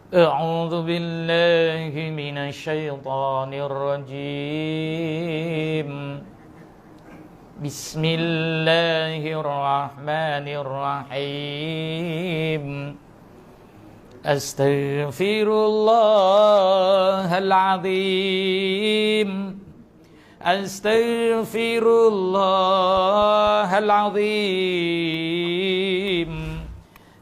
أعوذ بالله من الشيطان الرجيم. بسم الله الرحمن الرحيم. أستغفر الله العظيم. أستغفر الله العظيم.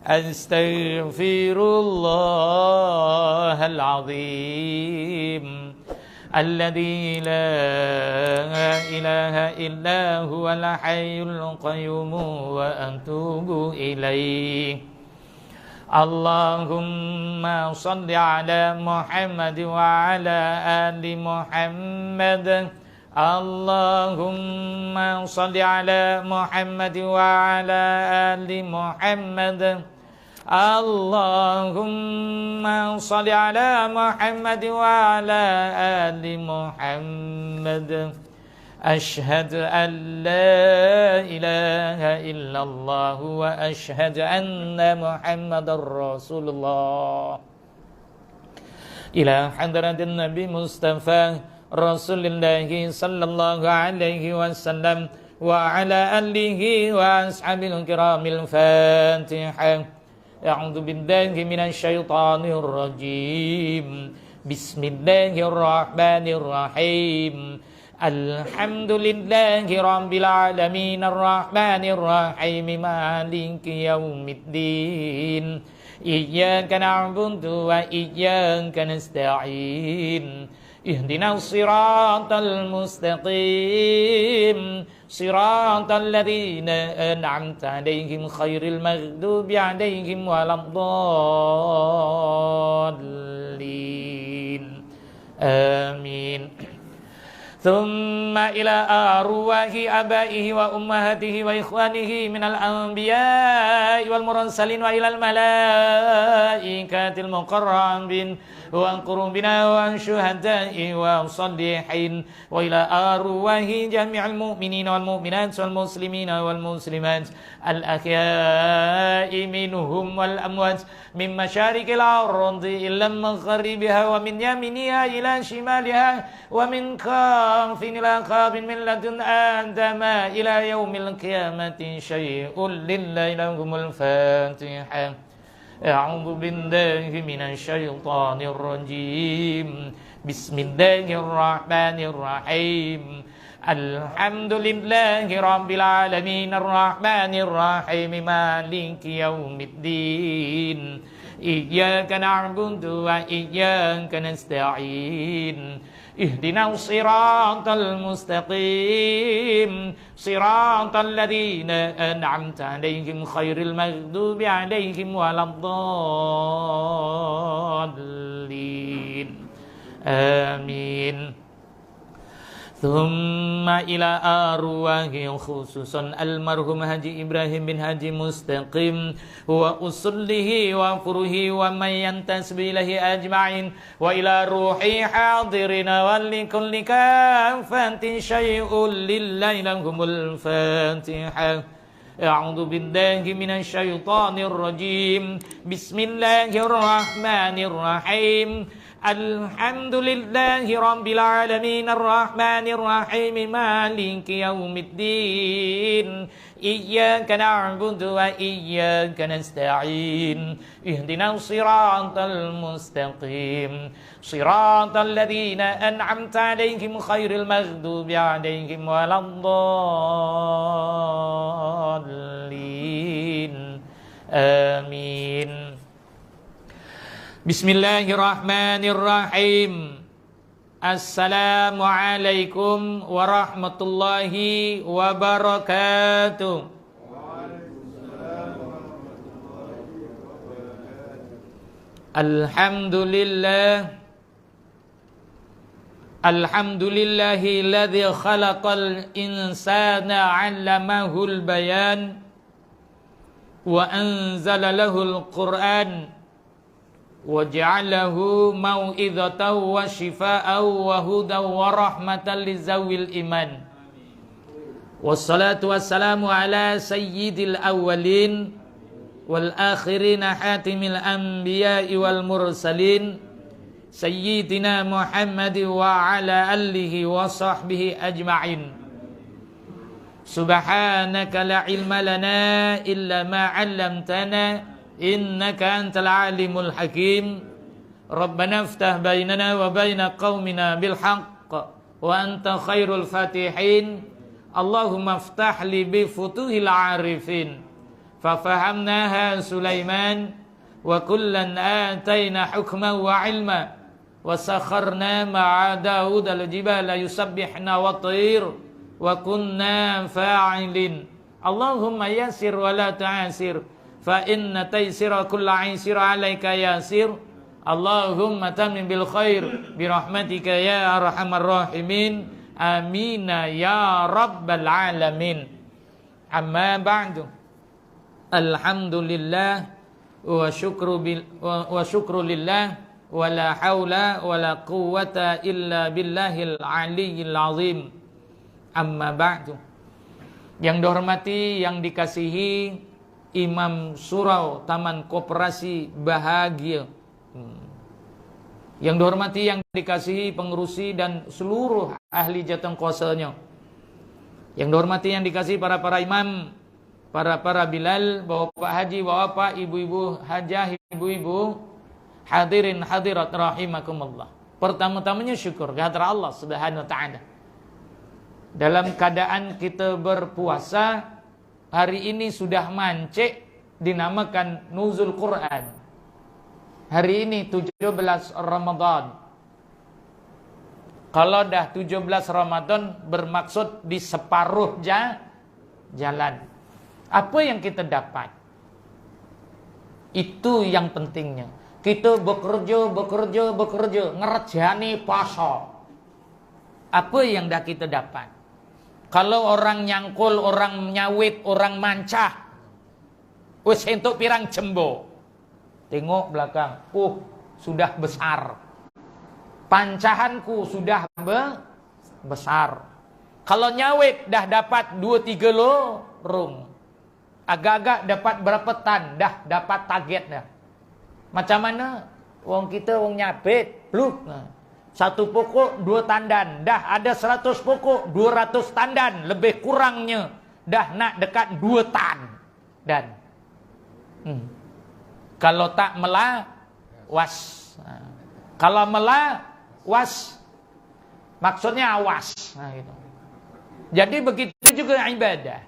أستغفر الله العظيم الذي لا إله إلا هو الحي القيوم وأتوب إليه. اللهم صل على محمد وعلى آل محمد. اللهم صل على محمد وعلى آل محمد. اللهم صل على محمد وعلى آل محمد. أشهد أن لا إله إلا الله وأشهد أن محمد رسول الله. إلى حضرة النبي مصطفى رسول الله صلى الله عليه وسلم وعلى آله وأصحابه الكرام الفاتحة. أعوذ بالله من الشيطان الرجيم. بسم الله الرحمن الرحيم. الحمد لله رب العالمين الرحمن الرحيم مالك يوم الدين. إياك نعبد وإياك نستعين. اهدنا الصراط المستقيم صراط الذين أنعمت عليهم خير المغضوب عليهم ولا الضالين. آمين. ثم إلى أرواح آبائه وأمهاته وإخوانه من الأنبياء والمرسلين وإلى الملائكة المقربين وعن قربنا وعن شهداء والصالحين وإلى أرواح جميع المؤمنين والمؤمنات والمسلمين والمسلمات الأحياء منهم والأموات من مشارق الأرض إلى مغربها ومن يمينها إلى شمالها ومن كاف إلى كاف من لدن آدم إلى يوم القيامة شيء لله لهم الفاتحة. أعوذ بالله من الشيطان الرجيم. بسم الله الرحمن الرحيم. الحمد لله رب العالمين الرحمن الرحيم مالك يوم الدين. إياك نعبد وإياك نستعين. اهدنا الصراط المستقيم صراط الذين أنعمت عليهم خير المغضوب عليهم ولا الضالين. آمين. ثم إلى أرواح خصوصا المرحوم حاجي إبراهيم بن حاجي مستقيم وأصله وفره ومن ينتسب إليه أجمعين وإلى روح حاضرين ولكل كافة شيء لله لهم الفاتحة. أعوذ بالله من الشيطان الرجيم. بسم الله الرحمن الرحيم. الحمد لله رب العالمين الرحمن الرحيم مالك يوم الدين. إياك نعبد وإياك نستعين. اهدنا الصراط المستقيم صراط الذين أنعمت عليهم خير المغضوب عليهم ولا الضالين. آمين. Bismillahirrahmanirrahim. Assalamualaikum warahmatullahi wabarakatuh. Alhamdulillah. Alhamdulillahilladzi khalaqal insana 'allamahul bayan wa anzala lahul Qur'an waj'alahu mau'izatan wa shifaa'an wa hudan wa rahmatan lizawil iman. Wassalatu wassalamu ala sayyidil awwalin wal akhirina hatimil anbiya'i wal mursalin sayyidina Muhammad wa ala alihi wa sahbihi ajma'in. Subhanaka la ilma lana illa ma 'allamtana innaka antal alimul hakim. Rabbana iftah bainana wa baina qaumina bil haqq wa anta khairul fatihin. Allahumma iftah li bi futuhil arifin fa fahamnaha Sulaiman wa kullan atayna hukman wa ilma wa sakharna ma'a Daud al-jibala yusabbihna wa tayr wa kunna fa'ilin. Allahumma yassir wa la ta'sir fa inna taysira kulla 'isir 'alaika yasir. Allahumma tamin bil khair bi rahmatika ya arhamar rahimin. Amina ya rabbal alamin. Amma ba'du. Alhamdulillah wa syukru lillah wa la haula wa la quwwata illa billahil aliyyil azim. Amma ba'du. Yang dihormati, yang dikasihi Imam Surau Taman Koperasi Bahagia. Yang dihormati, yang dikasihi pengurusi dan seluruh ahli jateng kuasanya. Yang dihormati, yang dikasihi para imam, para bilal, bapak haji, bapak, ibu-ibu hajah, ibu-ibu hadirin hadirat rahimakumullah. Pertama-tamanya syukur kehadirat Allah Subhanahu wa taala. Dalam keadaan kita berpuasa, hari ini sudah mancek dinamakan nuzul Quran. Hari ini 17 Ramadan. Kalau dah 17 Ramadan bermaksud di separuh jalan. Apa yang kita dapat? Itu yang pentingnya. Kita bekerja, ngerjani puasa. Apa yang dah kita dapat? Kalau orang nyangkul, orang nyawit, orang mancah, wis entuk pirang jembo. Tengok belakang, sudah besar. Pancahanku sudah besar. Kalau nyawit dah dapat 2-3 lorong. Agak-agak dapat berapa tan, dah dapat target dah. Macam mana? Wong kita wong nyabit, bluk. Satu pokok 2 tandan, dah ada 100 pokok 200 tandan, lebih kurangnya dah nak dekat 2 tan. Dan kalau tak melawas. Kalau melawas maksudnya awas. Gitu. Jadi begitu juga ibadah.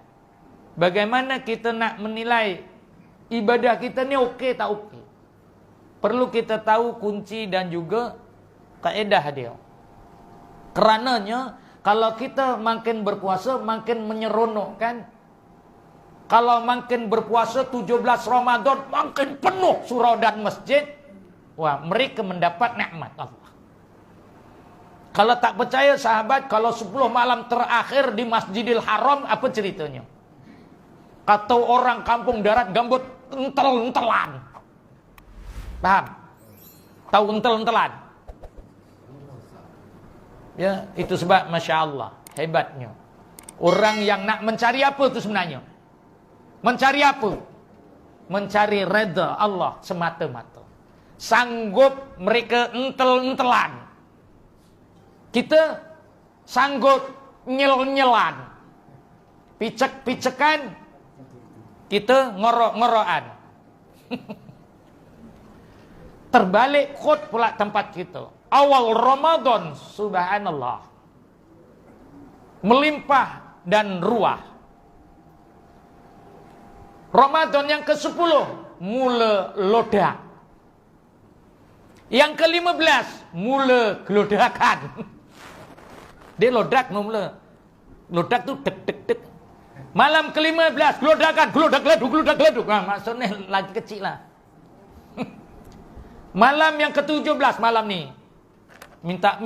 Bagaimana kita nak menilai ibadah kita ni okey tak okey? Perlu kita tahu kunci dan juga kaedah dia. Kerananya kalau kita makin berpuasa makin menyeronokkan. Kalau makin berpuasa 17 Ramadan makin penuh surau dan masjid. Wah, mereka mendapat nikmat Allah. Kalau tak percaya sahabat, kalau 10 malam terakhir di Masjidil Haram, apa ceritanya? Kata orang kampung darat gambut entel-entelan. Paham? Tahu entel-entelan? Ya, itu sebab Masya Allah, hebatnya. Orang yang nak mencari apa itu sebenarnya? Mencari apa? Mencari redha Allah semata-mata. Sanggup mereka entel-entelan. Kita sanggup nyel-nyelan. Picek-picekan. Kita ngorok-ngorokan. Terbalik kot pula tempat kita. Awal Ramadan, subhanallah. Melimpah dan ruah. Ramadan yang ke-10 mula lodak. Yang ke-15 mula gelodakan. Dia lodak mula. Lodak tu dek dek dek. Malam ke-15 gelodakan, gelodak geleduk. Nah, maksudnya lagi kecil lah. Malam yang ke-17 malam ni minta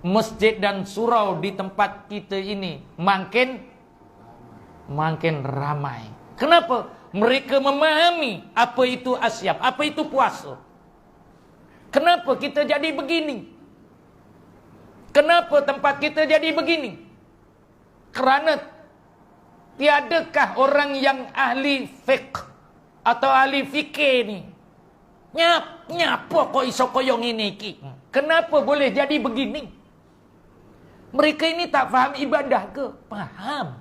masjid dan surau di tempat kita ini makin ramai. Kenapa? Mereka memahami apa itu asyam, apa itu puasa. Kenapa kita jadi begini? Kenapa tempat kita jadi begini? Kerana Tiadakah orang yang ahli fiqh atau ahli fikih ni? Nyapa kok iso koyong ini ki? Kenapa boleh jadi begini? Mereka ini tak faham ibadah ke? Faham.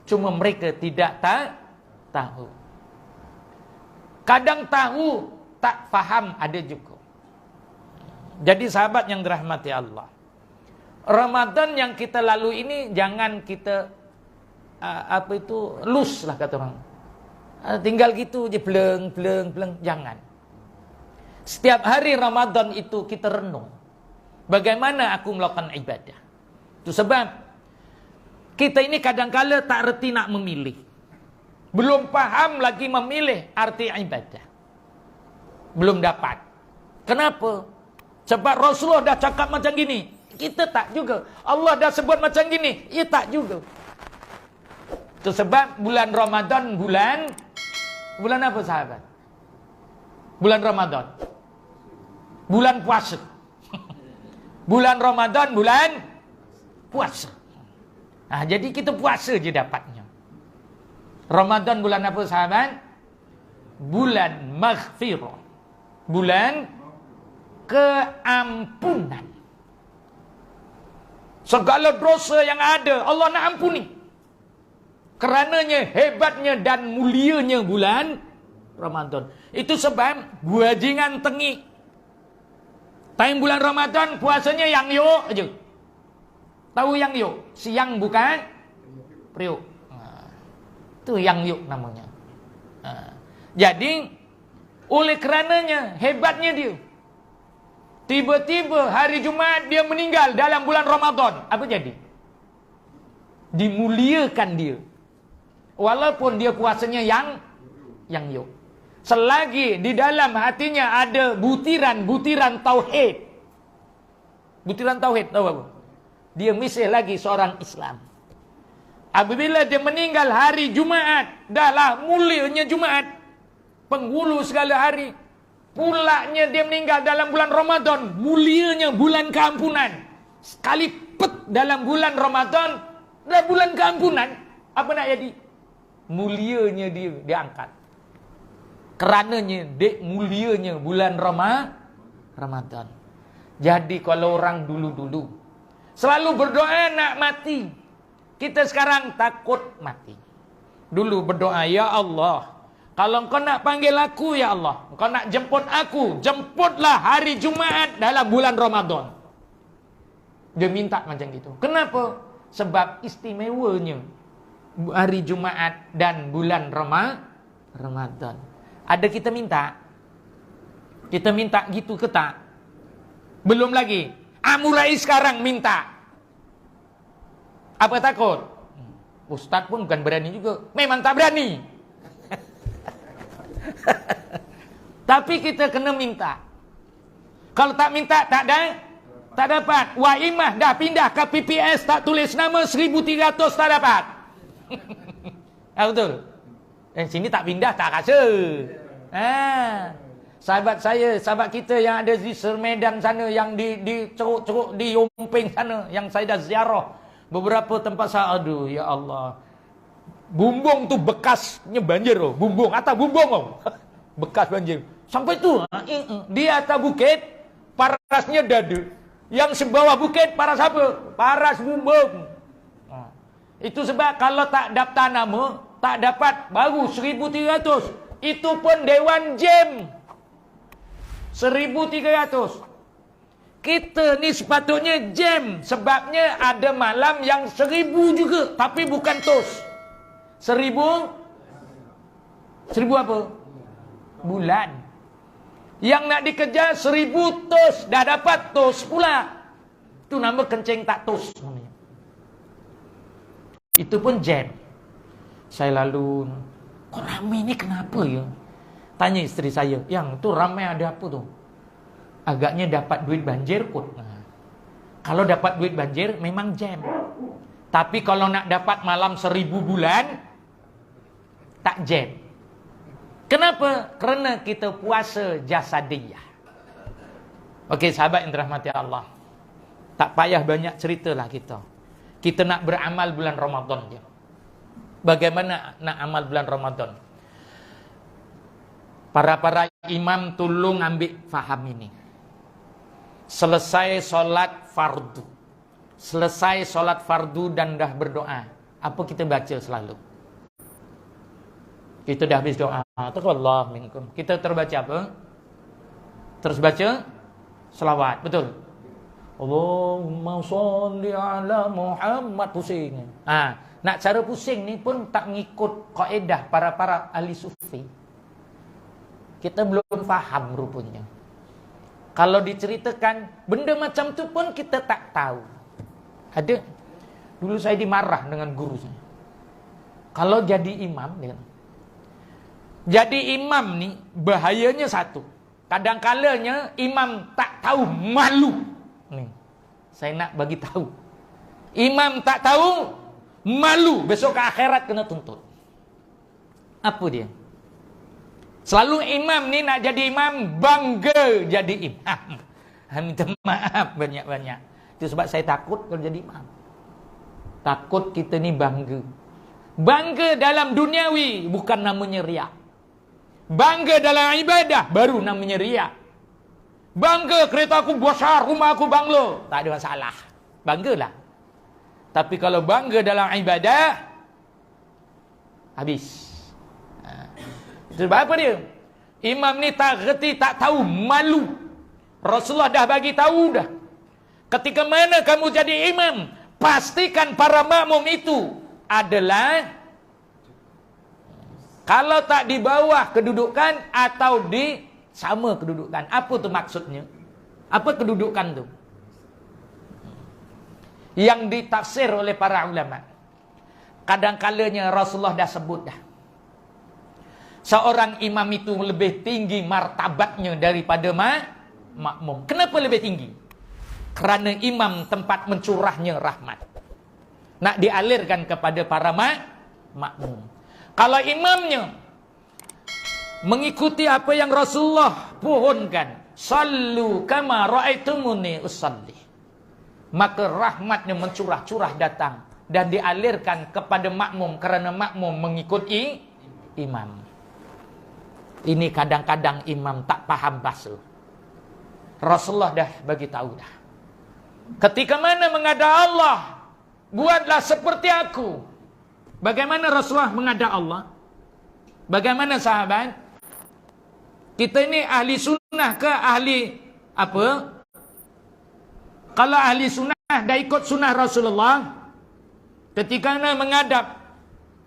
Cuma mereka tidak tahu. Kadang tahu, tak faham ada juga. Jadi sahabat yang dirahmati Allah, Ramadan yang kita lalui ini jangan kita lus lah kata orang. Tinggal gitu je pleng, jangan. Setiap hari Ramadan itu kita renung. Bagaimana aku melakukan ibadah? Itu sebab kita ini kadang-kala tak reti nak memilih. Belum paham lagi memilih arti ibadah. Belum dapat. Kenapa? Sebab Rasulullah dah cakap macam gini. Kita tak juga. Allah dah sebut macam gini. Ya tak juga. Itu sebab bulan Ramadan bulan apa sahabat? Bulan Ramadan. Bulan puasa. Bulan Ramadan bulan puasa. Nah, jadi kita puasa je dapatnya. Ramadan bulan apa sahabat? Bulan maghfirah. Bulan keampunan. Segala dosa yang ada Allah nak ampuni. Kerananya hebatnya dan mulianya bulan Ramadan. Itu sebab buajingan tengi. Time bulan Ramadan puasanya yang yuk aja. Tahu yang yuk? Siang bukan periuk. Itu yang yuk namanya. Jadi oleh kerananya hebatnya dia. Tiba-tiba hari Jumaat dia meninggal dalam bulan Ramadan. Apa jadi? Dimuliakan dia. Walaupun dia puasanya yang yuk. Selagi di dalam hatinya ada butiran tauhid. Butiran tauhid, tahu apa? Dia masih lagi seorang Islam. Apabila dia meninggal hari Jumaat, dahlah mulianya Jumaat. Penghulu segala hari. Pulaknya dia meninggal dalam bulan Ramadan, mulianya bulan keampunan. Sekali pet dalam bulan Ramadan, dah bulan keampunan. Apa nak jadi? Mulianya dia diangkat. Kerananya dek mulianya bulan Ramadan. Jadi kalau orang dulu-dulu selalu berdoa nak mati, kita sekarang takut mati. Dulu berdoa, ya Allah, kalau engkau nak panggil aku, ya Allah, engkau nak jemput aku, jemputlah hari Jumaat dalam bulan Ramadan. Dia minta macam gitu. Kenapa? Sebab istimewanya hari Jumaat dan bulan Ramadan. Ada kita minta gitu ke tak? Belum lagi. Mulai sekarang minta. Apa takut? Ustaz pun bukan berani juga. Memang tak berani. Tapi kita kena minta. Kalau tak minta tak dapat. Waimah dah pindah ke PPS, tak tulis nama 1300 tak dapat. Betul. Dan sini tak pindah tak rasa. Sahabat kita yang ada di Sermedan sana, yang di ceruk-ceruk di Yomping sana, yang saya dah ziarah beberapa tempat saya, aduh ya Allah. Bumbung tu bekasnya banjir oh. Bumbung, atas bumbung oh. Bekas banjir. Sampai tu di atas bukit parasnya dada. Yang sebawah bukit paras apa? Paras bumbung. Itu sebab kalau tak daftar nama, tak dapat baru 1300. Itu pun Dewan Jem 1300. Kita ni sepatutnya jam. Sebabnya ada malam yang 1000 juga. Tapi bukan tos. 1000 apa? Bulan. Yang nak dikejar 1000 tos. Dah dapat tos pula. Itu nama kencing tak tos. Itu pun jam. Saya lalu, kok ramai ni kenapa ya? Tanya isteri saya, yang tu ramai ada apa tu? Agaknya dapat duit banjir kot. Kalau dapat duit banjir memang jam. Tapi kalau nak dapat malam 1000 bulan, tak jam. Kenapa? Kerana kita puasa jasadiyah. Okey, sahabat yang dirahmati Allah, tak payah banyak ceritalah kita. Kita nak beramal bulan Ramadan je. Bagaimana nak amal bulan Ramadan? Para imam tolong ambil faham ini. Selesai solat fardu. Selesai solat fardu dan dah berdoa. Apa kita baca selalu? Kita dah habis doa. Taqabbalallahu minkum. Kita terbaca apa? Terus baca selawat. Betul? Allahumma sholli ala Muhammad. Pusing. Nak cara pusing ni pun tak mengikut kaedah para ahli sufi. Kita belum faham rupanya. Kalau diceritakan benda macam tu pun kita tak tahu. Ada. Dulu saya dimarah dengan guru saya. Kalau jadi imam, jadi imam ni bahayanya satu. Kadang-kalanya imam tak tahu malu. Nih, saya nak bagi tahu. Imam tak tahu malu, besok ke akhirat kena tuntut. Apa dia? Selalu imam ni nak jadi imam, bangga jadi imam. Minta maaf banyak-banyak. Itu sebab saya takut kalau jadi imam. Takut kita ni bangga. Bangga dalam duniawi, bukan namanya riak. Bangga dalam ibadah, baru namanya riak. Bangga kereta aku besar, rumah aku banglo. Tak ada masalah. Banggalah. Tapi kalau bangga dalam ibadah, habis. Sebab apa dia? Imam ni tak reti, tak tahu, malu. Rasulullah dah bagi tahu dah. Ketika mana kamu jadi imam, pastikan para makmum itu adalah, kalau tak di bawah kedudukan atau di sama kedudukan. Apa tu maksudnya? Apa kedudukan tu? Yang ditafsir oleh para ulama. Kadang-kalanya Rasulullah dah sebut dah. Seorang imam itu lebih tinggi martabatnya daripada makmum. Kenapa lebih tinggi? Kerana imam tempat mencurahnya rahmat. Nak dialirkan kepada para makmum. Kalau imamnya mengikuti apa yang Rasulullah pohonkan, sallu kama ra'aitumuni usalli, maka rahmatnya mencurah-curah datang dan dialirkan kepada makmum kerana makmum mengikuti imam. Ini kadang-kadang imam tak paham bahasa. Rasulullah dah bagi tahu dah. Ketika mana menghadap Allah, buatlah seperti aku. Bagaimana Rasulullah menghadap Allah? Bagaimana sahabat? Kita ini ahli sunnah ke ahli apa? Kalau ahli sunnah dah ikut sunnah Rasulullah, ketika mana menghadap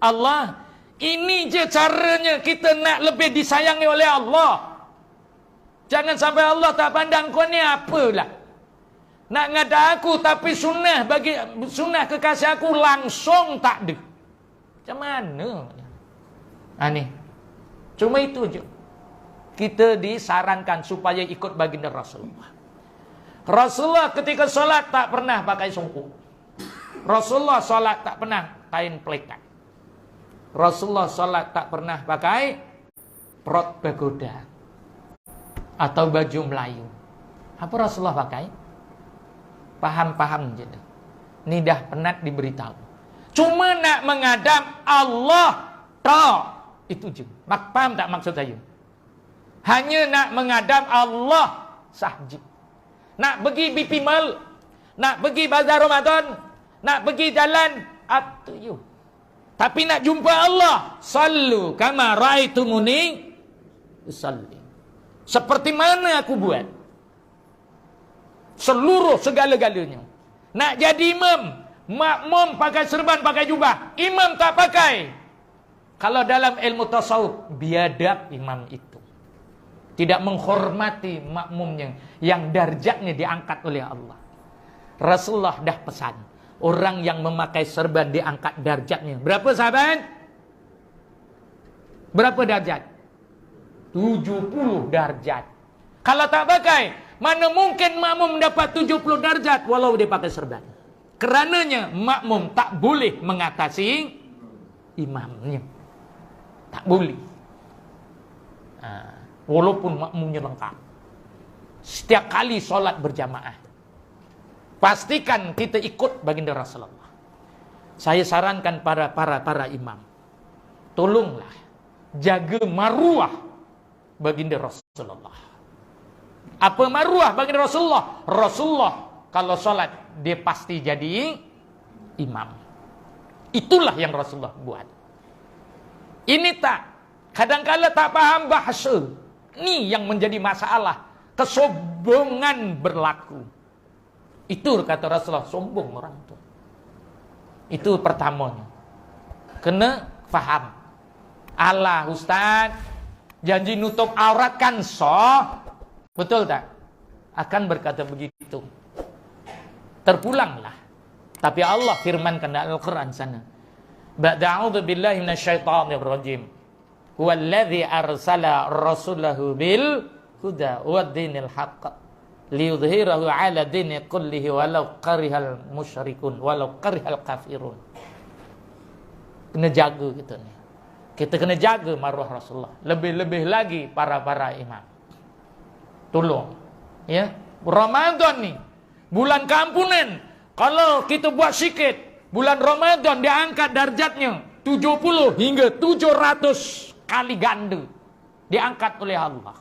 Allah, ini je caranya kita nak lebih disayangi oleh Allah. Jangan sampai Allah tak pandang kau ni apalah. Nak ngadap aku tapi sunnah bagi sunnah kekasih aku langsung tak ada. Macam mana? Ni. Cuma itu je. Kita disarankan supaya ikut baginda Rasulullah. Rasulullah ketika solat tak pernah pakai songkok. Rasulullah solat tak pernah kain pelekat. Rasulullah salat tak pernah pakai prot pagoda atau baju Melayu. Apa Rasulullah pakai? Paham-paham je. Ni dah penat diberitahu. Cuma nak menghadap Allah tak. Itu je. Faham tak maksud saya? Hanya nak menghadap Allah sahaja. Nak pergi BP Mall, nak pergi bazar Ramadan, nak pergi jalan, up to you. Tapi nak jumpa Allah, sallu kama ra'aitumuni usalli. Seperti mana aku buat. Seluruh segala-galanya. Nak jadi imam, makmum pakai serban, pakai jubah. Imam tak pakai. Kalau dalam ilmu tasawuf, biadab imam itu. Tidak menghormati makmumnya yang darjatnya diangkat oleh Allah. Rasulullah dah pesan. Orang yang memakai serban diangkat darjatnya. Berapa sahabat? Berapa darjat? 70 darjat. Kalau tak pakai, mana mungkin makmum dapat 70 darjat walau dia pakai serban. Kerananya makmum tak boleh mengatasi imamnya. Tak boleh. Walaupun makmumnya lengkap. Setiap kali solat berjamaah, pastikan kita ikut baginda Rasulullah. Saya sarankan para imam, tolonglah jaga maruah baginda Rasulullah. Apa maruah baginda Rasulullah? Rasulullah kalau sholat dia pasti jadi imam. Itulah yang Rasulullah buat. Ini tak, kadang-kala tak paham bahasa. Ini yang menjadi masalah. Kesombongan berlaku. Itu kata Rasulullah, sombong orang itu. Itu pertamanya. Kena faham. Allah Ustaz, janji nutup aurat kan sah. Betul tak? Akan berkata begitu. Terpulanglah. Tapi Allah firmankan dalam Al-Quran sana. Ba'da'udhu billahi minasyaitanir rajim. Huwallazi arsala rasulahu bil huda wa dinil haqq liyudhhirahu ala dini kullihi walau karihal musyrikun walau karihal kafirun. Kena jaga kita ni. Kita kena jaga maruah Rasulullah. Lebih-lebih lagi para imam. Tolong. Ya. Ramadan ni bulan keampunan. Kalau kita buat sikit, bulan Ramadan dia angkat darjatnya 70 hingga 700 kali ganda. Diangkat oleh Allah.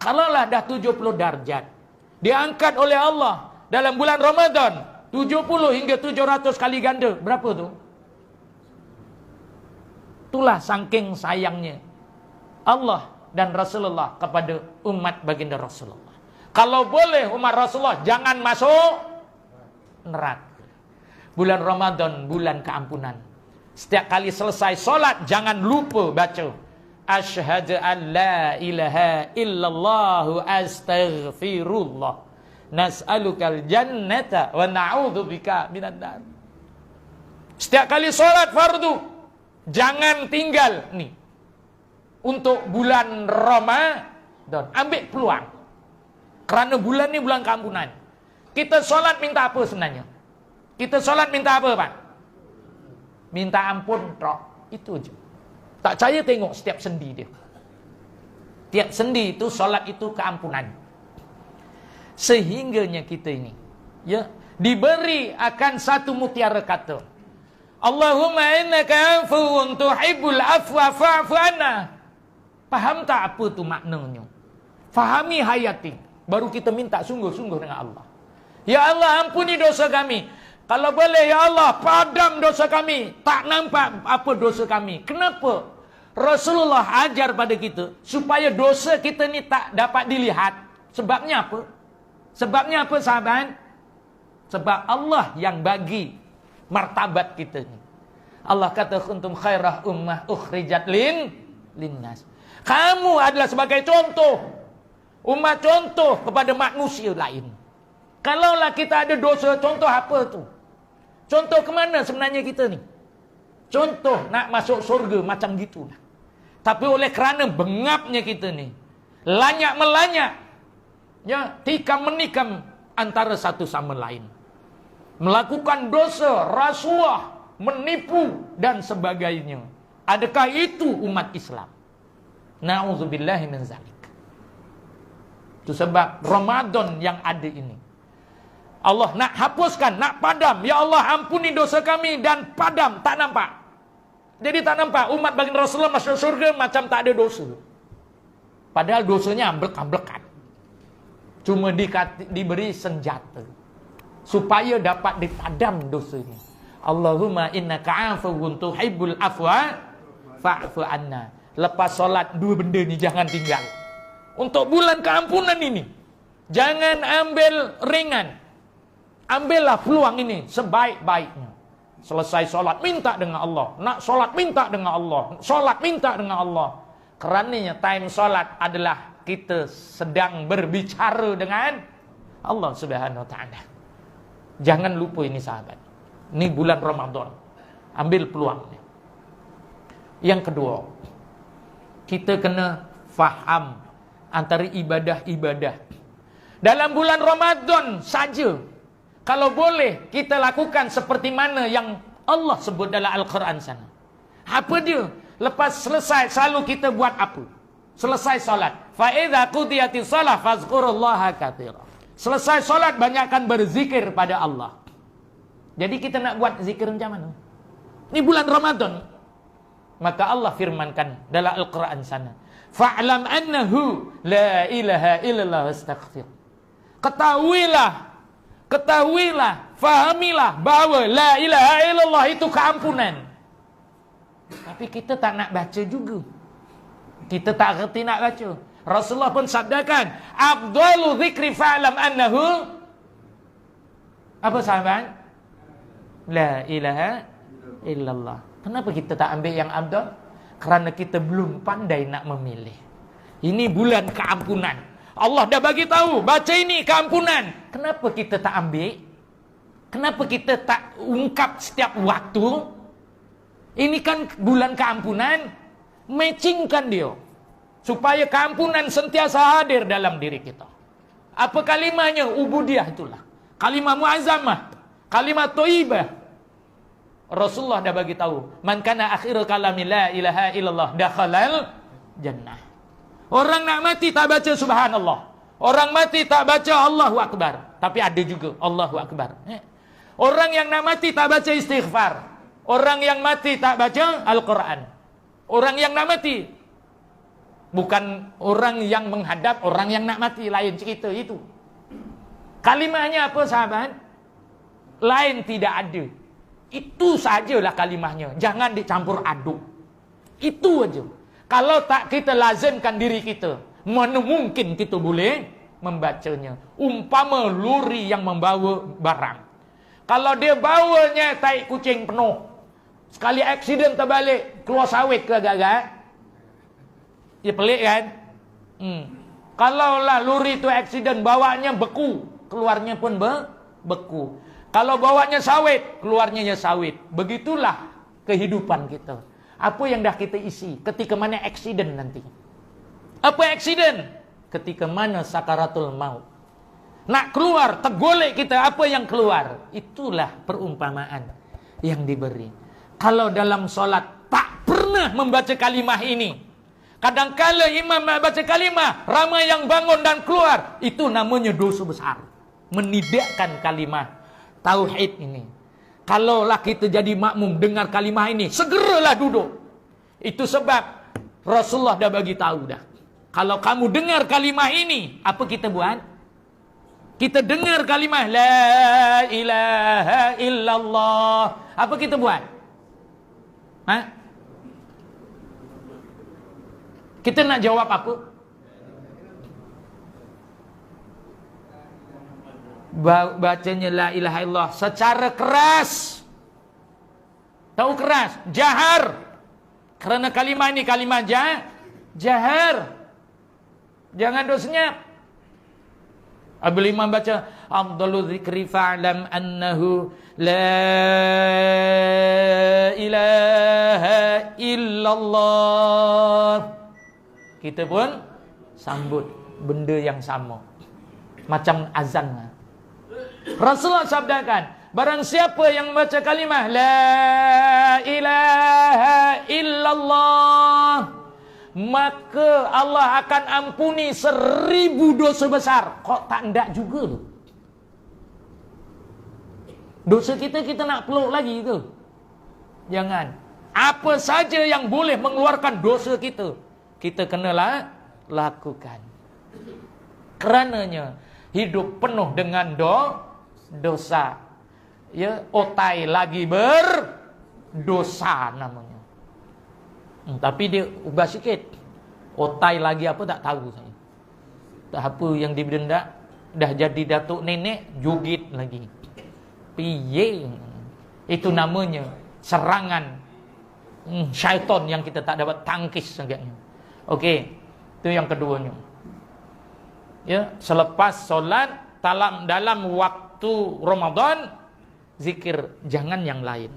Kalaulah dah 70 darjat, diangkat oleh Allah dalam bulan Ramadan 70 hingga 700 kali ganda. Berapa tu? Itulah saking sayangnya Allah dan Rasulullah kepada umat baginda Rasulullah. Kalau boleh umat Rasulullah jangan masuk neraka. Bulan Ramadan, bulan keampunan. Setiap kali selesai solat, jangan lupa baca Asyhadu an la ilaha illallah astaghfirullah nas'alukal jannata wa na'udzubika minan nar. Setiap kali solat fardu, jangan tinggal nih. Untuk bulan Ramadan, ambil peluang. Kerana bulan ni bulan keampunan. Kita solat minta apa sebenarnya? Kita solat minta apa, Pak? Minta ampun, tok. Itu je. Tak percaya tengok setiap sendi dia. Tiap sendi itu, solat itu keampunan. Sehingganya kita ini, ya, diberi akan satu mutiara kata. Allahumma innaka afuwun tuhibbul afwa fa'fu anna. Faham tak apa tu maknanya? Fahami hayati. Baru kita minta sungguh-sungguh dengan Allah. Ya Allah, ampuni dosa kami. Kalau boleh, ya Allah, padam dosa kami. Tak nampak apa dosa kami. Kenapa? Rasulullah ajar pada kita supaya dosa kita ni tak dapat dilihat. Sebabnya apa? Sebabnya apa, sahabat? Sebab Allah yang bagi martabat kita ni. Allah kata kuntum khairah ummah ukhrijat linnas. Kamu adalah sebagai contoh. Umat contoh kepada manusia lain. Kalaulah kita ada dosa, contoh apa tu? Contoh ke mana sebenarnya kita ni? Contoh nak masuk surga macam gitulah. Tapi oleh kerana bengapnya kita ni, lanyak melanyak, ya, tikam menikam antara satu sama lain, melakukan dosa, rasuah, menipu dan sebagainya. Adakah itu umat Islam? Na'udzubillahi min zalik. Itu sebab Ramadan yang ada ini, Allah nak hapuskan, nak padam. Ya Allah, ampuni dosa kami dan padam. Tak nampak. Jadi tak nampak umat baginda Rasulullah masuk surga macam tak ada dosa. Padahal dosanya amblek-amblekan. Cuma diberi senjata supaya dapat dipadam dosanya. Allahumma innaka afuwun tuhibbul afwa fa'fu anna. Lepas solat, dua benda ni jangan tinggal. Untuk bulan keampunan ini, jangan ambil ringan. Ambillah peluang ini sebaik-baiknya. Selesai solat, minta dengan Allah. Nak solat, minta dengan Allah. Solat, minta dengan Allah. Kerananya time solat adalah kita sedang berbicara dengan Allah Subhanahu Wa Taala. Jangan lupa ini, sahabat. Ini bulan Ramadan. Ambil peluangnya. Yang kedua, kita kena faham antara ibadah-ibadah. Dalam bulan Ramadan saja, kalau boleh kita lakukan seperti mana yang Allah sebut dalam Al-Quran sana. Apa dia? Lepas selesai selalu kita buat apa? Selesai solat. Fa idza qudiyatis shalah fazkurullaha katsira. Selesai solat banyakkan berzikir pada Allah. Jadi kita nak buat zikir macam mana? Ini bulan Ramadan. Maka Allah firmankan dalam Al-Quran sana, fa'lam annahu la ilaha illallah astaghfir. Ketahuilah, fahamilah bahwa la ilaha illallah itu keampunan. Tapi kita tak nak baca juga. Kita tak ngerti nak baca. Rasulullah pun sabdakan, afdalu dzikri fa'lam annahu, apa sahabat? La ilaha illallah. Kenapa kita tak ambil yang afdal? Kerana kita belum pandai nak memilih. Ini bulan keampunan. Allah dah bagi tahu, baca ini keampunan. Kenapa kita tak ambil? Kenapa kita tak ungkap setiap waktu? Ini kan bulan keampunan, matchingkan dia. Supaya keampunan sentiasa hadir dalam diri kita. Apa kalimahnya? Ubudiyah itulah. Kalimah muazzamah, kalimah thayyibah. Rasulullah dah bagi tahu, man kana akhiru kalami la ilaha illallah dakhalal jannah. Orang nak mati tak baca subhanallah. Orang mati tak baca Allahu akbar. Tapi ada juga Allahu akbar. Orang yang nak mati tak baca istighfar. Orang yang mati tak baca Al-Quran. Orang yang nak mati, bukan orang yang menghadap, orang yang nak mati, lain cerita itu. Kalimahnya apa sahabat? Lain tidak ada. Itu sajalah kalimahnya. Jangan dicampur aduk. Itu aja. Kalau tak kita lazimkan diri kita, mana mungkin kita boleh membacanya. Umpama lori yang membawa barang. Kalau dia bawanya tai kucing penuh, sekali aksiden terbalik, keluar sawit ke agak-agak, ya pelik kan? Kalaulah lori itu aksiden, bawanya beku, keluarnya pun beku. Kalau bawanya sawit, keluarnya ya sawit. Begitulah kehidupan kita. Apa yang dah kita isi ketika mana aksiden nanti? Apa aksiden? Ketika mana sakaratul maut. Nak keluar, tergolek kita, apa yang keluar? Itulah perumpamaan yang diberi. Kalau dalam solat tak pernah membaca kalimah ini, kadang-kala imam baca kalimah, ramai yang bangun dan keluar, itu namanya dosa besar. Menidakkan kalimah tauhid ini. Kalaulah kita jadi makmum dengar kalimah ini, segeralah duduk. Itu sebab Rasulullah dah bagi tahu dah. Kalau kamu dengar kalimah ini, apa kita buat? Kita dengar kalimah la ilaha illallah, apa kita buat? Kita nak jawab apa? Bacanya la ilaha illallah secara keras. Tahu keras? Jahar. Kerana kalimah ini kalimah jahar. Jangan duk senyap. Apabila imam baca afdalu dzikri fa'lam annahu la ilaha illallah, kita pun sambut benda yang sama. Macam azan. Rasulullah sabdakan, barang siapa yang membaca kalimah la ilaha illallah, maka Allah akan ampuni 1000 dosa besar. Kok tak ndak juga tu? Dosa kita nak peluk lagi tu. Jangan. Apa saja yang boleh mengeluarkan dosa kita, kita kenalah lakukan. Kerananya hidup penuh dengan dosa. Ya, otai lagi berdosa namanya. Tapi dia ubah sikit. Otai lagi apa tak tahu saya. Tak apa yang dibenda, dah jadi datuk nenek, jugit lagi. Piye. Itu namanya serangan syaitan yang kita tak dapat tangkis agaknya. Okey, itu yang keduanya. Ya, selepas solat dalam waktu Ramadan, zikir, jangan yang lain.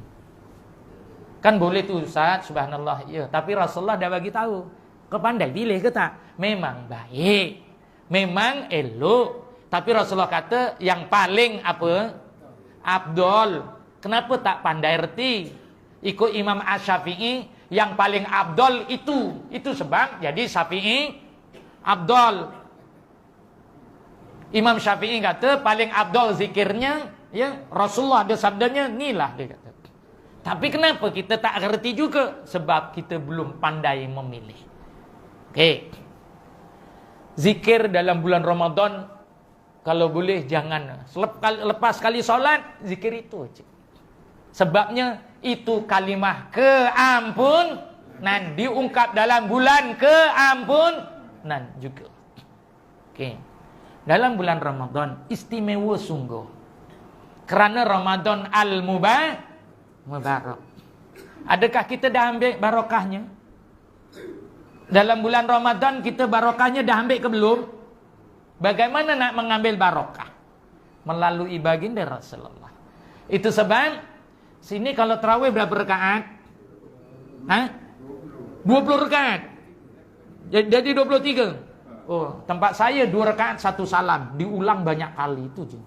Kan boleh tu Ustaz, subhanallah, ya. Tapi Rasulullah dah bagi tahu, kau pandai pilih ke tak? Memang baik, memang elok. Tapi Rasulullah kata yang paling apa? Abdul. Kenapa tak pandai reti? Ikut Imam Asy-Syafi'i, yang paling abdul itu sebab jadi Syafi'i abdul. Imam Syafi'i kata paling abdul zikirnya, ya, Rasulullah ada sabdanya, inilah dia kata. Tapi kenapa kita tak ngerti juga? Sebab kita belum pandai memilih. Oke. Zikir dalam bulan Ramadan, kalau boleh jangan. Lepas kali solat, zikir itu aja. Sebabnya itu kalimah keampunan diungkap dalam bulan keampunan juga. Oke. Dalam bulan Ramadan istimewa sungguh. Kerana Ramadan al-mubarak. Adakah kita dah ambil barokahnya? Dalam bulan Ramadan kita barokahnya dah ambil ke belum? Bagaimana nak mengambil barokah? Melalui baginda Rasulullah. Itu sebab sini kalau tarawih berapa rakaat? 20 rakaat. Jadi 23. Oh, tempat saya 2 rakaat 1 salam, diulang banyak kali itu je.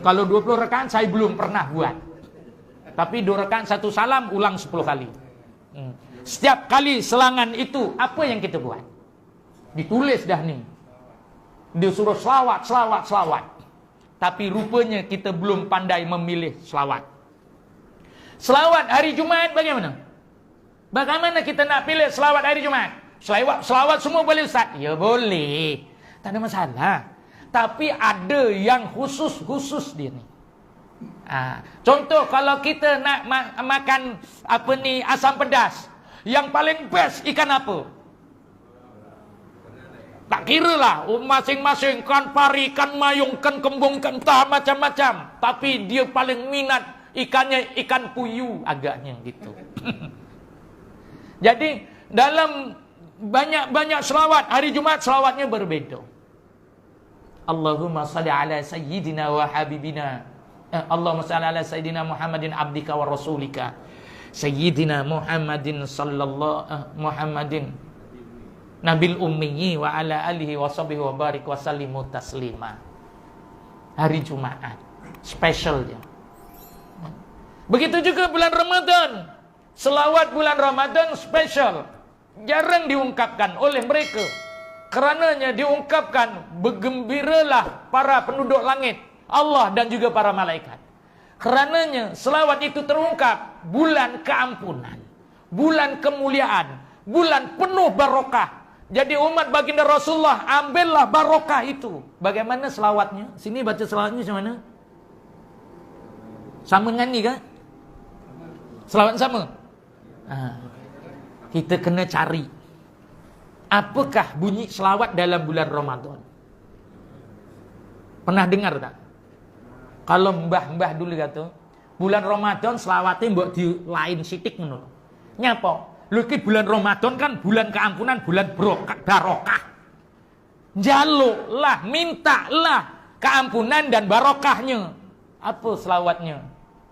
Kalau 20 rakaat saya belum pernah buat. Tapi 2 rakaat 1 salam ulang 10 kali. Setiap kali selangan itu apa yang kita buat? Ditulis dah ni. Dia suruh selawat. Tapi rupanya kita belum pandai memilih selawat. Selawat hari Jumaat bagaimana? Bagaimana kita nak pilih selawat hari Jumaat? Selawat semua boleh Ustaz? Ya boleh. Tak ada masalah. Tapi ada yang khusus dia ni. Contoh kalau kita nak makan asam pedas, yang paling best ikan apa? Tak kira lah, masing-masing kan pari, kan mayung, kan kembung, kan entah macam-macam. Tapi dia paling minat ikannya ikan puyuh agaknya gitu. Jadi dalam banyak selawat hari Jumaat selawatnya berbeza. Allahumma salli ala sayyidina wa habibina. Allahumma salli ala sayyidina Muhammadin abdika wa rasulika. Sayyidina Muhammadin sallallahu Muhammadin Nabil ummiyi wa ala alihi wa sahbihi wa barik wa sallimu taslima. Hari Jumaat special dia. Begitu juga bulan Ramadan. Selawat bulan Ramadan special. Jarang diungkapkan oleh mereka. Kerananya diungkapkan, bergembiralah para penduduk langit, Allah dan juga para malaikat. Kerananya selawat itu terungkap bulan keampunan, bulan kemuliaan, bulan penuh barokah. Jadi umat baginda Rasulullah ambillah barokah itu. Bagaimana selawatnya? Sini baca selawatnya macam mana? Sama dengan ni kan? Selawat sama? Kita kena cari. Apakah bunyi selawat dalam bulan Ramadan? Pernah dengar tak? Kalau mbah-mbah dulu kata, bulan Ramadan selawatnya mbok di lain sitik ngono. Nyapa? Lho iki bulan Ramadan kan bulan keampunan, bulan barokah. Jaluklah, mintalah keampunan dan barokahnya. Apa selawatnya?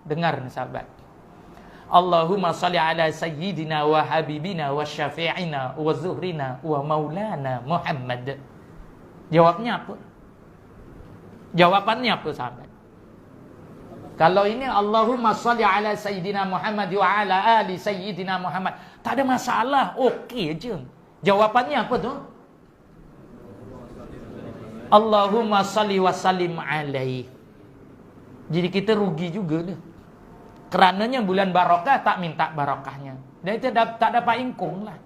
Dengar nih sahabat. Allahumma salli ala sayyidina wa habibina wa syafi'ina wa zuhrina wa maulana Muhammad. Jawabnya apa? Jawabannya apa sahabat? Kalau ini Allahumma salli ala sayyidina Muhammad wa ala ali sayyidina Muhammad, tak ada masalah, okey je. Jawabannya apa tu? Allahumma salli wa sallim alaihi. Jadi kita rugi juga dah. Kerananya bulan barokah tak minta barokahnya. Dan itu tak dapat ingkung lah.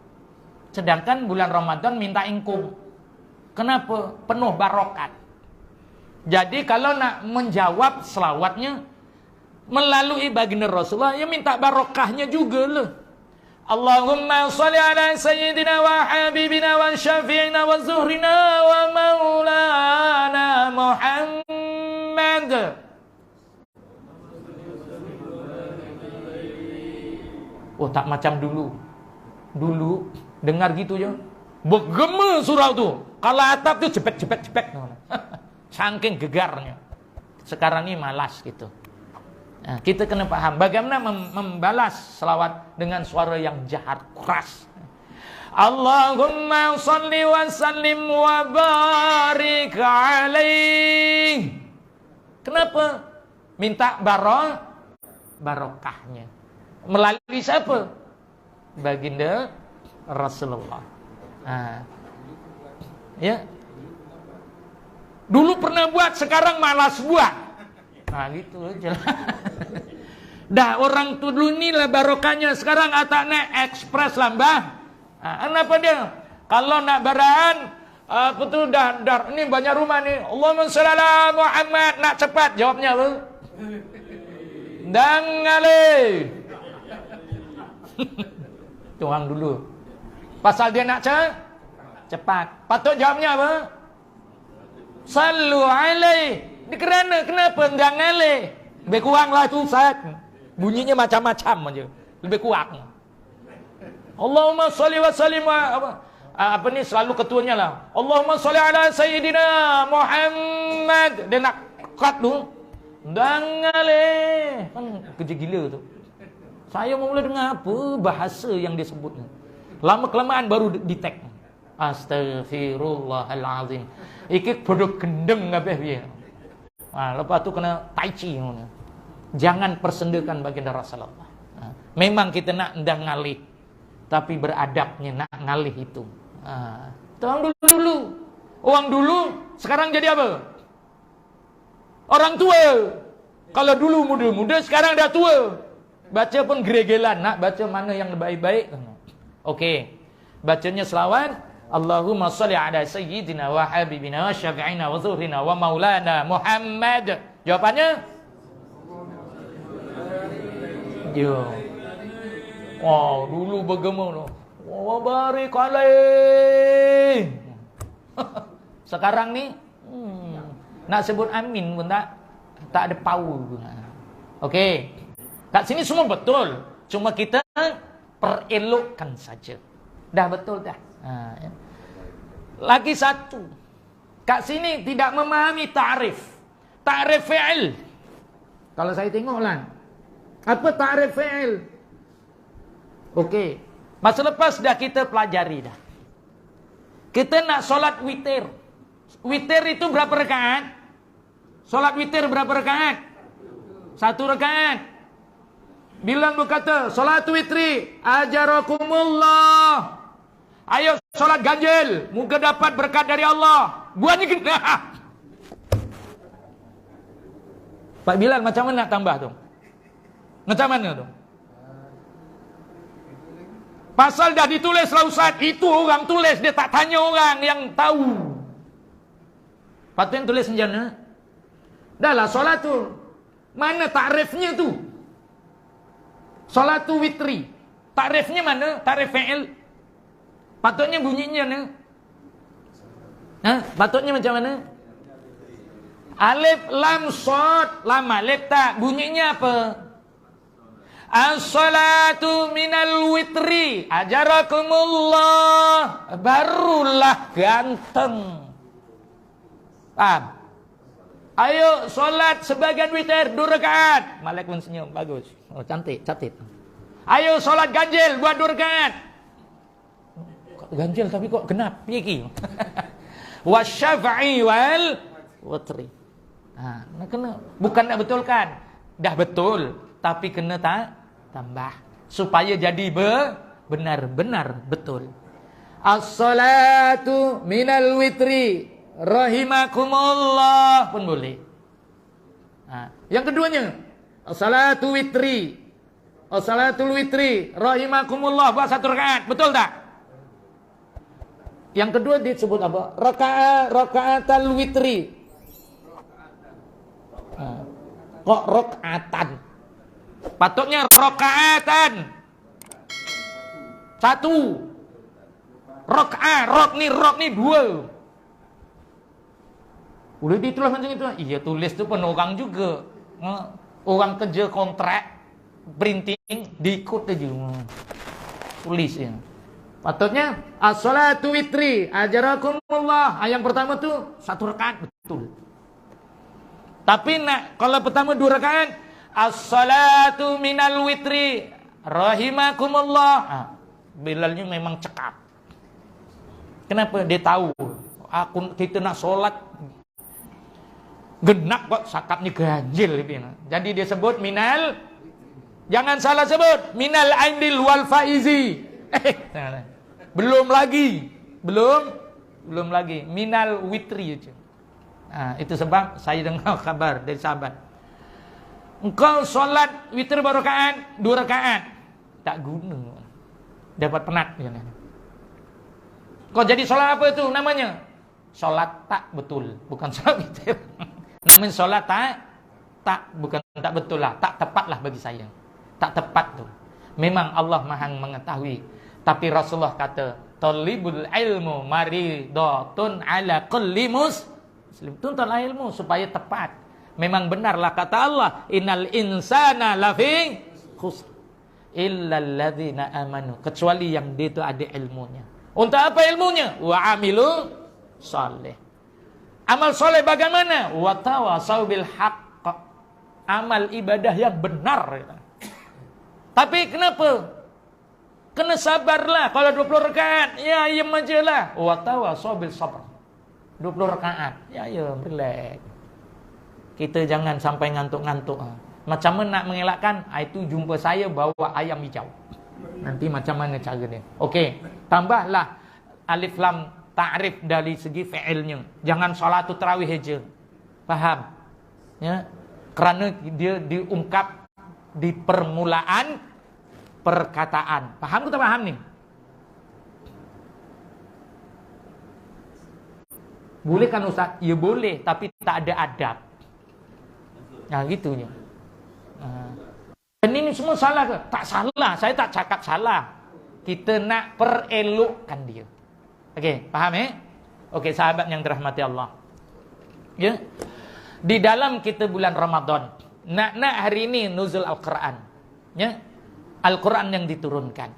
Sedangkan bulan Ramadan minta ingkung. Kenapa? Penuh barokat. Jadi kalau nak menjawab selawatnya melalui baginda Rasulullah, ya minta barokahnya juga lah. Allahumma salli ala sayyidina wa habibina wa syafi'ina wa zuhrina wa maulana Muhammad. Oh, tak macam dulu. Dulu dengar gitu je. Bergema surau tu. Kalau atap tu cepet. Saking gegarnya. Sekarang ni malas gitu. Nah, kita kena faham bagaimana membalas selawat dengan suara yang jahat, keras. Allahumma salli wa sallim wa barik alaih. Kenapa? Minta barokahnya. Melalui siapa? Baginda Rasulullah. Ya. Dulu pernah buat, sekarang malas buat. Nah gitu aja. Dah orang tu dulu ni lah barokahnya. Sekarang atak naik ekspres lah mbah. Kenapa dia? Kalau nak barahan, apa tu dah ni banyak rumah ni. Allahumma shalli ala Muhammad. Nak cepat. Jawabnya apa? Dangale. Tu orang dulu. Pasal dia nak cepat. Patut jawabnya apa? Sallu alaih. Kenapa dangale? Lebih kurang lah tu Ustaz. Bunyinya macam-macam aja. Lebih kurang. Allahumma sholli wa sallim apa ni selalu ketuanya lah. Allahumma sholli ala sayyidina Muhammad. Dia nak cut tu. Dangale. Kan kerja gila tu. Saya mula dengar apa bahasa yang dia sebut. Lama kelamaan baru detect. Astaghfirullahalazim. Iki produk gendeng ngabeh dia. Lepas tu kena tai chi. Jangan persendakan baginda Rasulullah. Memang kita nak ndang ngalih, tapi beradabnya nak ngalih itu. Orang dulu. Orang dulu sekarang jadi apa? Orang tua. Kalau dulu muda-muda, sekarang dah tua. Baca pun geregelan, nak baca mana yang baik-baik. Okey. Bacanya selawat. Allahumma shalli ala sayyidina wa habibina wa syafi'ina wa zuhrina wa maulana Muhammad. Jawapannya? Yo. Wow, dulu bergema tu. Wa barik alaih. Sekarang ni nak sebut amin pun tak ada power. Okey. Kat sini semua betul. Cuma kita perelokkan saja. Dah betul dah. Lagi satu. Kat sini tidak memahami ta'rif. Ta'rif fi'il. Kalau saya tengoklah. Apa ta'rif fi'il? Okey. Masa lepas dah kita pelajari dah. Kita nak solat witir. Witir itu berapa rakaat? Solat witir berapa rakaat? 1 rakaat. Bilal berkata, solat witri ajarakumullah. Ayo solat ganjil, moga dapat berkat dari Allah. Buatnya kena. Pak Bilal macam mana nak tambah tu? Macam mana tu? Pasal dah ditulis lah Ustaz. Itu orang tulis. Dia tak tanya orang yang tahu. Patutnya tulis macam mana? Dah lah solat tu. Mana takrifnya tu? Solat tu witri. Takrifnya mana? Takrif fi'il. Patutnya bunyinya mana? Patutnya macam mana? Alif, lam, shad. Lam, alif tak. Bunyinya apa? As-salatu minal witri ajarakumullah. Barulah ganteng. Paham? Ayo solat sebagian witir 2 rakaat. Malaikat pun senyum. Bagus. Oh, cantik, catat. Ayo solat ganjil buat 2 rakaat. Ganjil tapi kok genap. Piye ki? Wasyafa'i wal witri. Kena bukan nak betulkan. Dah betul, tapi kena tambah supaya jadi benar-benar betul. As-salatu minal witri rahimakumullah pun boleh. Yang keduanya, as-salatu witri. As-salatul witri rahimakumullah buat 1 rakaat, betul tak? Yang kedua disebut apa? Rakaatal witri. Kok rakaatan? Patutnya rakaatan. 1. Rok ni 2. Udah ditulis macam itu. Iya tulis tu pun orang juga. Orang kerja kontrak printing diikut aja. Tulis ya. Patutnya as-salatu witri ajarakumullah. Yang pertama tu 1 rakaat betul. Tapi kalau pertama 2 rakaat as-salatu minal witri rahimakumullah. Bilalnya memang cekap. Kenapa? Dia tahu kita nak solat genap kok sakapnya ganjil. Jadi dia sebut minal. Jangan salah sebut minal aindil wal faizi. Belum lagi minal witri. Itu sebab saya dengar kabar dari sahabat. Engkau solat witir berapa rakaat? 2 rakaat. Tak guna. Dapat penat. Kau jadi solat apa itu namanya? Solat tak betul. Bukan solat witir. Namanya solat tak bukan tak betul lah. Tak tepat lah bagi saya. Tak tepat tu. Memang Allah Maha mengetahui. Tapi Rasulullah kata, talibul ilmu maridatun ala kulli muslim. Tuntutlah ilmu supaya tepat. Memang benarlah kata Allah, innal insana lafi khusr illa alladzina amanu, kecuali yang dia itu ada ilmunya. Untuk apa ilmunya? Wa amilu saleh. Amal soleh bagaimana? Wa tawasau bil haqq. Amal ibadah yang benar. Tapi kenapa? Kena sabarlah. Kalau 20 rakaat, ya ayam aja lah. Wa tawasau bil sabr. 20 rakaat, ya relax. Kita jangan sampai ngantuk-ngantuk. Macam mana nak mengelakkan? Itu jumpa saya bawa ayam hijau. Nanti macam mana cara dia? Okey, tambahlah alif lam ta'rif dari segi fi'ilnya. Jangan salatul tarawih aja. Faham? Ya. Kerana dia diungkap di permulaan perkataan. Faham ke tak faham ni? Boleh kan Ustaz? Ya boleh, tapi tak ada adab. Nah gitunya. Dan ini semua salah ke? Tak salah. Saya tak cakap salah. Kita nak perelokkan dia. Okey, faham Okey, sahabat yang dirahmati Allah. Ya. Di dalam kita bulan Ramadan, nak hari ini nuzul Al-Qur'an. Ya. Al-Qur'an yang diturunkan.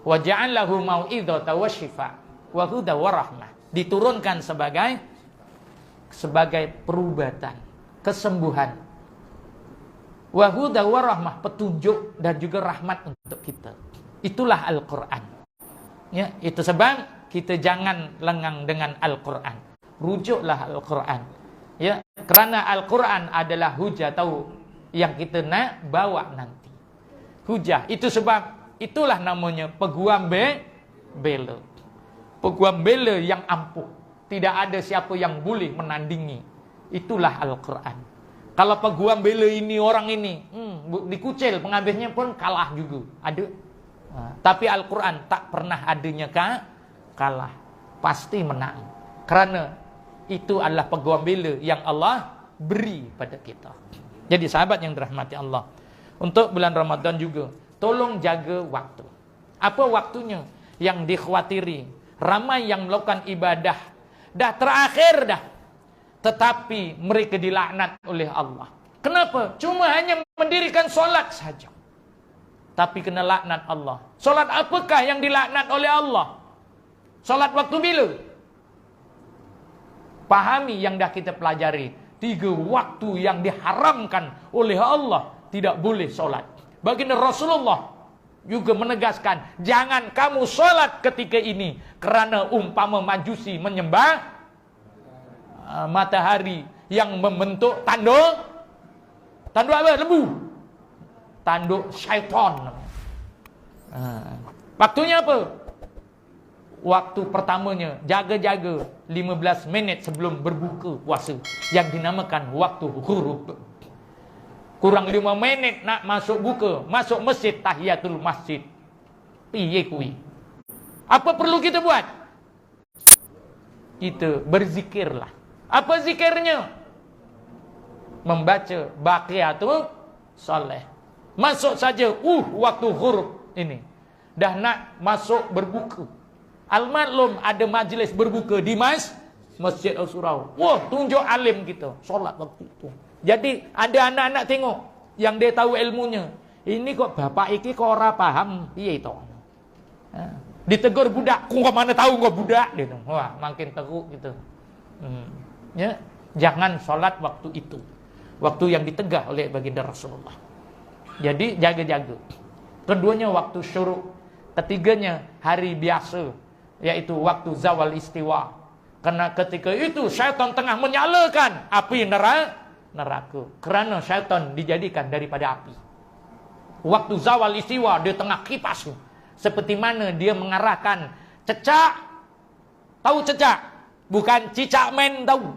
Wa ja'alahu mau'izatan wa syifa wa huda wa rahmah. Diturunkan sebagai perubatan, kesembuhan. Wa huda wa rahmah, petunjuk dan juga rahmat untuk kita. Itulah Al-Qur'an. Ya, itu sebab kita jangan lengang dengan Al-Qur'an. Rujuklah Al-Qur'an. Ya, kerana Al-Qur'an adalah hujah tahu yang kita nak bawa nanti. Hujah. Itu sebab itulah namanya peguam bela. Peguam bela yang ampuh. Tidak ada siapa yang boleh menandingi. Itulah Al-Qur'an. Kalau peguam bela ini orang ini dikucil, pengambilnya pun kalah juga. Ada. Tapi Al-Quran tak pernah adanya kalah. Pasti menang. Kerana itu adalah peguam bela yang Allah beri pada kita. Jadi sahabat yang dirahmati Allah, untuk bulan Ramadan juga, tolong jaga waktu. Apa waktunya yang dikhawatiri? Ramai yang melakukan ibadah dah terakhir dah, tetapi mereka dilaknat oleh Allah. Kenapa? Cuma hanya mendirikan solat saja, tapi kena laknat Allah. Solat apakah yang dilaknat oleh Allah? Solat waktu bila? Pahami yang dah kita pelajari. 3 waktu yang diharamkan oleh Allah tidak boleh solat. Baginda Rasulullah juga menegaskan, jangan kamu solat ketika ini, kerana umpama Majusi menyembah matahari yang membentuk tanduk apa? Lembu. Tanduk syaitan. Waktunya apa? Waktu pertamanya jaga-jaga 15 minit sebelum berbuka puasa, yang dinamakan waktu ghurub. Kurang 5 minit nak masuk buka, masuk masjid, tahiyatul masjid. Piye kui? Apa perlu kita buat? Kita berzikirlah. Apa zikirnya? Membaca baqiyatul saleh. Masuk saja waktu ghurub ini. Dah nak masuk berbuka. Al-maklum ada majlis berbuka di Masjid Al-Surau. Wah, tunjuk alim kita solat waktu itu. Jadi ada anak-anak tengok yang dia tahu ilmunya. Ini kok bapak iki kok ora paham, piye to? Ditegur budak, kok mana tahu kok budak gitu. Wah, makin teruk gitu. Ya, jangan solat waktu itu. Waktu yang ditegah oleh baginda Rasulullah. Jadi jaga-jaga. Keduanya waktu syuruk. Ketiganya hari biasa, yaitu waktu zawal istiwa. Karena ketika itu syaitan tengah menyalakan api neraka. Kerana syaitan dijadikan daripada api. Waktu zawal istiwa dia tengah kipas. Seperti mana dia mengarahkan cecak. Tahu cecak? Bukan cicak men tahu.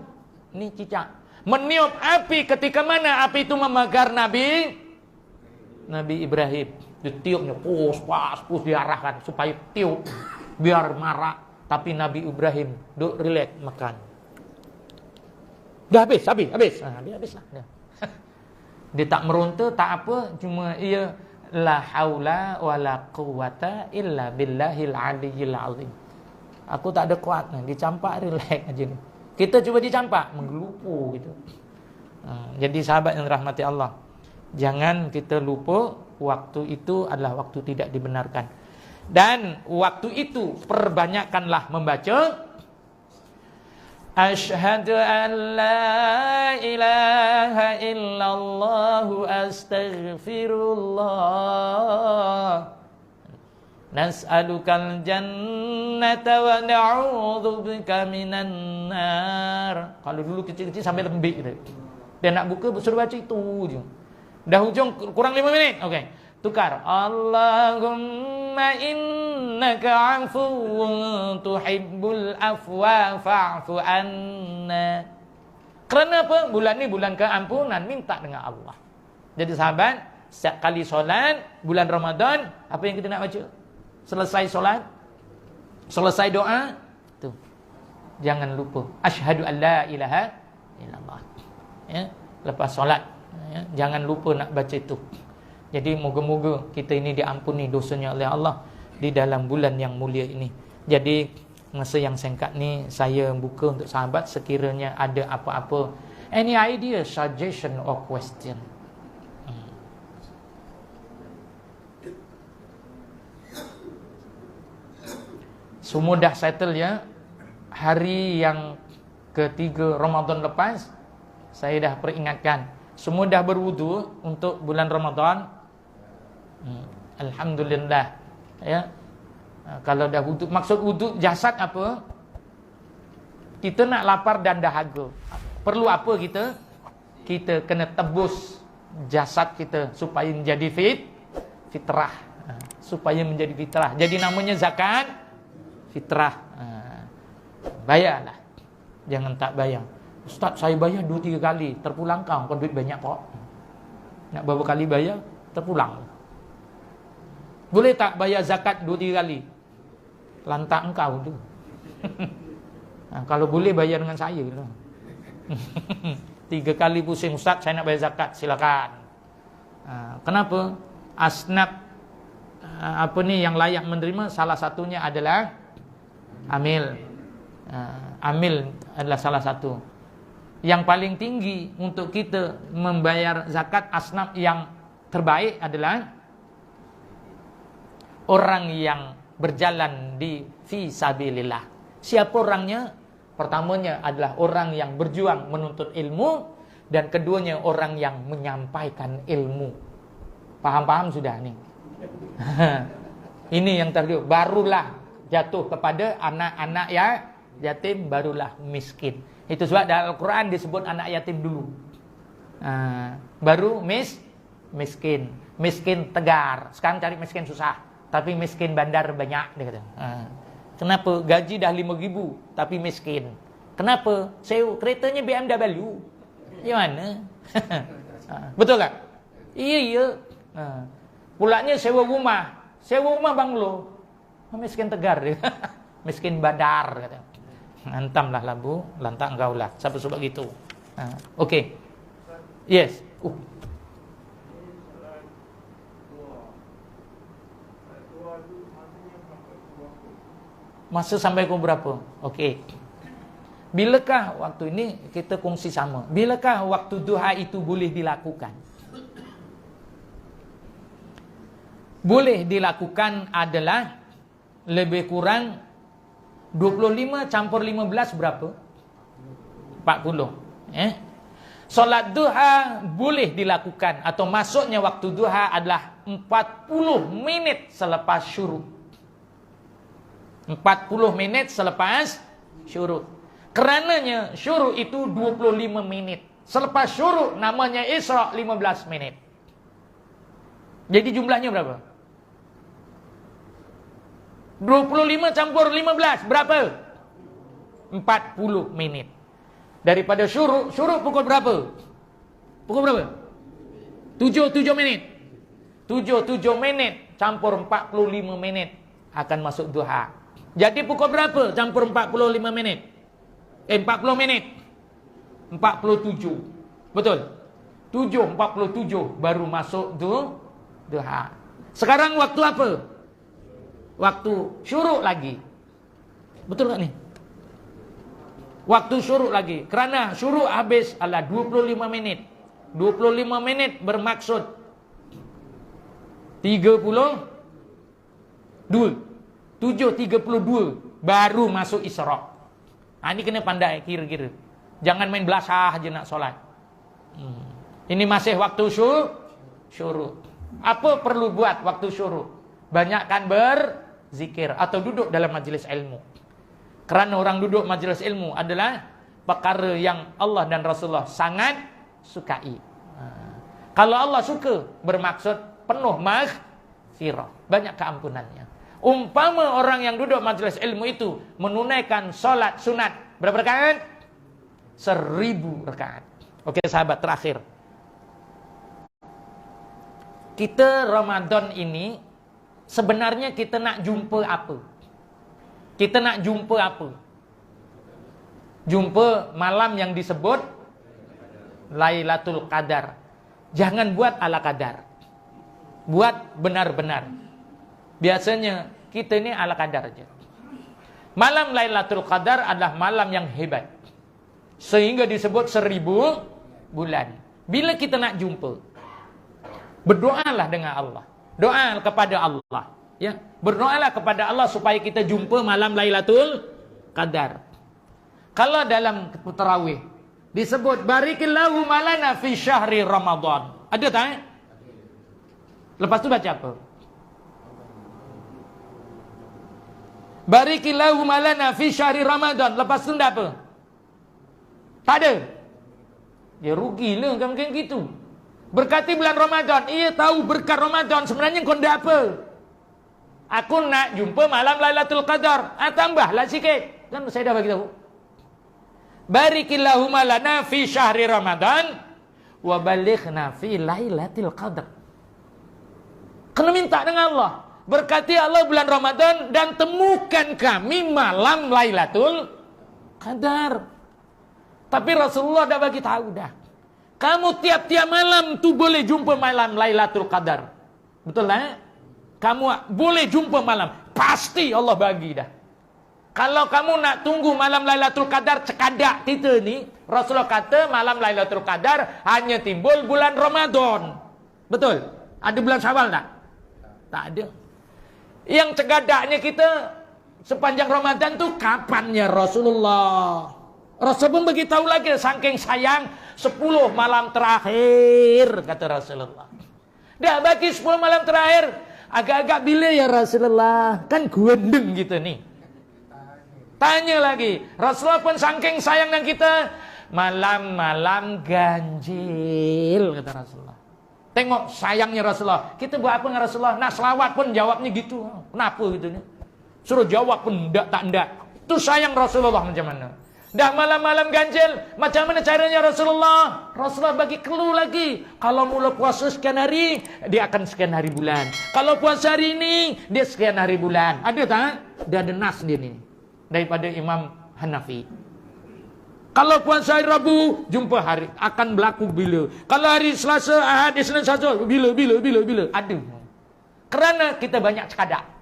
Ini cicak. Meniup api ketika mana api itu membakar Nabi Ibrahim. Ditiupnya, pus, diarahkan supaya tiup biar marah. Tapi Nabi Ibrahim duk relax makan. Dah habis. Dia habis lah. Dia tak meronta, tak apa, cuma ia la haula wala quwata illa billahil aliyyil azim. Aku tak ada kuat, dicampak relax aja ni. Kita cuba dicampak, menggelupu gitu. Jadi sahabat yang rahmati Allah, jangan kita lupa waktu itu adalah waktu tidak dibenarkan. Dan waktu itu perbanyakkanlah membaca Asyhadu an la ilaha illallah astaghfirullah nas'alukal jannata wa na'udzubika minan nar. Kalau dulu kecil-kecil sampai lembik gitu. Dia nak buka suruh baca itu je. Dah hujung kurang 5 minit. Okey. Tukar. Allahumma innaka afuwun tuhibbul afwa fa'fu anna. Kerana apa? Bulan ni bulan keampunan, minta dengan Allah. Jadi sahabat, setiap kali solat bulan Ramadan, apa yang kita nak baca? Selesai solat, selesai doa, tu. Jangan lupa asyhadu an la ilaha illallah. Ya, lepas solat, ya, jangan lupa nak baca itu. Jadi moga-moga kita ini diampuni dosanya oleh Allah di dalam bulan yang mulia ini. Jadi masa yang singkat ni saya buka untuk sahabat, sekiranya ada apa-apa, any idea, suggestion or question. Semua dah settle ya. Hari yang ketiga Ramadan lepas, saya dah peringatkan, semua dah berwudu untuk bulan Ramadan. Alhamdulillah. Ya. Kalau dah wudu, maksud wudu jasad apa? Kita nak lapar dan dahaga. Perlu apa kita? Kita kena tebus jasad kita supaya menjadi fitrah. Supaya menjadi fitrah. Jadi namanya zakat fitrah. Bayarlah. Jangan tak bayar. Ustaz, saya bayar 2-3 kali, terpulang kau duit banyak kok. Nak berapa kali bayar, terpulang. Boleh tak bayar zakat 2-3 kali? Lantak engkau tu. Kalau boleh bayar dengan saya tu. 3 kali pusing, Ustaz, saya nak bayar zakat, silakan. Kenapa? Asnaf apa ni yang layak menerima, salah satunya adalah amil. Amil adalah salah satu. Yang paling tinggi untuk kita membayar zakat, asnaf yang terbaik adalah orang yang berjalan di fi sabilillah. Siapa orangnya? Pertamanya adalah orang yang berjuang menuntut ilmu, dan keduanya orang yang menyampaikan ilmu. Paham-paham sudah ni? Ini yang terdiri. Barulah jatuh kepada anak-anak ya yatim, barulah miskin. Itu sebab dalam Al-Quran disebut anak yatim dulu. Baru miskin. Miskin tegar. Sekarang cari miskin susah. Tapi miskin bandar banyak, dia kata. Kenapa? Gaji dah 5,000 tapi miskin. Kenapa? Sewa keretanya BMW. Yang mana? Betul tak? Iya. Pulaknya sewa rumah. Sewa rumah banglo. Miskin tegar dia. Miskin bandar, kata. Hantamlah lambu, lantak engkau lah. Siapa sebab gitu? Okey. Yes. Masa sampai pukul berapa? Okey. Bilakah waktu ini kita kongsi sama? Bilakah waktu duha itu boleh dilakukan? Boleh dilakukan adalah lebih kurang 25 campur 15 berapa? 40. Solat duha boleh dilakukan atau masuknya waktu duha adalah 40 minit selepas syuruk. 40 minit selepas syuruk. Kerananya syuruk itu 25 minit. Selepas syuruk namanya Isra 15 minit. Jadi jumlahnya berapa? 25 campur 15 berapa? 40 minit. Daripada syuruk pukul berapa? Pukul berapa? 7 menit. 7 menit campur 45 menit akan masuk duha. Jadi pukul berapa campur 45 menit? 40 menit. 47. Betul. 7:47 baru masuk duha. Sekarang waktu apa? Waktu syuruk lagi. Betul tak nih? Waktu syuruk lagi. Kerana syuruk habis adalah 25 menit. 25 menit bermaksud 7:32 baru masuk Isra. Ini kena pandai kira-kira. Jangan main belasah aja nak solat. Ini masih waktu syuruk. Apa perlu buat waktu syuruk? Banyakkan berzikir atau duduk dalam majlis ilmu. Kerana orang duduk majlis ilmu adalah perkara yang Allah dan Rasulullah sangat sukai. Kalau Allah suka, bermaksud penuh maghfirah, banyak keampunannya. Umpama orang yang duduk majlis ilmu itu menunaikan solat sunat berapa rakaat? 1000 rakaat. Oke sahabat, terakhir. Kita Ramadan ini sebenarnya kita nak jumpa apa? Kita nak jumpa apa? Jumpa malam yang disebut Lailatul Qadar. Jangan buat ala kadar. Buat benar-benar. Biasanya kita ini ala kadar aja. Malam Lailatul Qadar adalah malam yang hebat. Sehingga disebut 1000 bulan. Bila kita nak jumpa, berdoalah dengan Allah. Doa kepada Allah. Ya, berdoalah kepada Allah supaya kita jumpa malam Lailatul Qadar. Kalau dalam tarawih disebut barikillahu malana fi syahri Ramadan. Ada tak? Lepas tu baca apa? Barikillahu malana fi syahri Ramadan. Lepas tu tak apa? Tak ada. Dia rugilah kan mungkin gitu. Berkati bulan Ramadan. Ia tahu berkat Ramadan. Sebenarnya kau ndak apa. Aku nak jumpa malam Lailatul Qadar. Tambahlah sikit. Kan saya dah bagi tahu. Barikillahumma lana fi syahri Ramadan wa balighna fi Lailatul Qadar. Kena minta dengan Allah. Berkati Allah bulan Ramadan dan temukan kami malam Lailatul Qadar. Tapi Rasulullah dah bagi tahu dah. Kamu tiap-tiap malam tu boleh jumpa malam Lailatul Qadar. Betul tak? Kamu boleh jumpa malam. Pasti Allah bagi dah. Kalau kamu nak tunggu malam Lailatul Qadar, cekadak kita ni, Rasulullah kata malam Lailatul Qadar hanya timbul bulan Ramadan. Betul? Ada bulan Syawal tak? Tak ada. Yang cegadaknya kita sepanjang Ramadan tu kapannya Rasulullah. Rasul pun beritahu lagi, saking sayang 10 malam terakhir, kata Rasulullah. Dah bagi 10 malam terakhir, agak-agak bila ya Rasulullah? Kan guendeng gitu nih. Tanya lagi, Rasulullah pun saking sayang dengan kita, malam-malam ganjil, kata Rasulullah. Tengok sayangnya Rasulullah. Kita buat apa dengan Rasulullah? Nak selawat pun jawabnya gitu. Kenapa gitu nih? Suruh jawab pun tak. Itu sayang Rasulullah macam mana? Dah malam-malam ganjil, macam mana caranya Rasulullah? Rasulullah bagi clue lagi. Kalau mula puasa sekian hari, dia akan sekian hari bulan. Kalau puasa hari ini, dia sekian hari bulan. Ada tak? Dia ada nas dia ni. Daripada Imam Hanafi. Kalau puasa hari Rabu, jumpa hari akan berlaku bila. Kalau hari Selasa, Ahad, Isnin, Selasa, bila. Ada. Kerana kita banyak cekadak.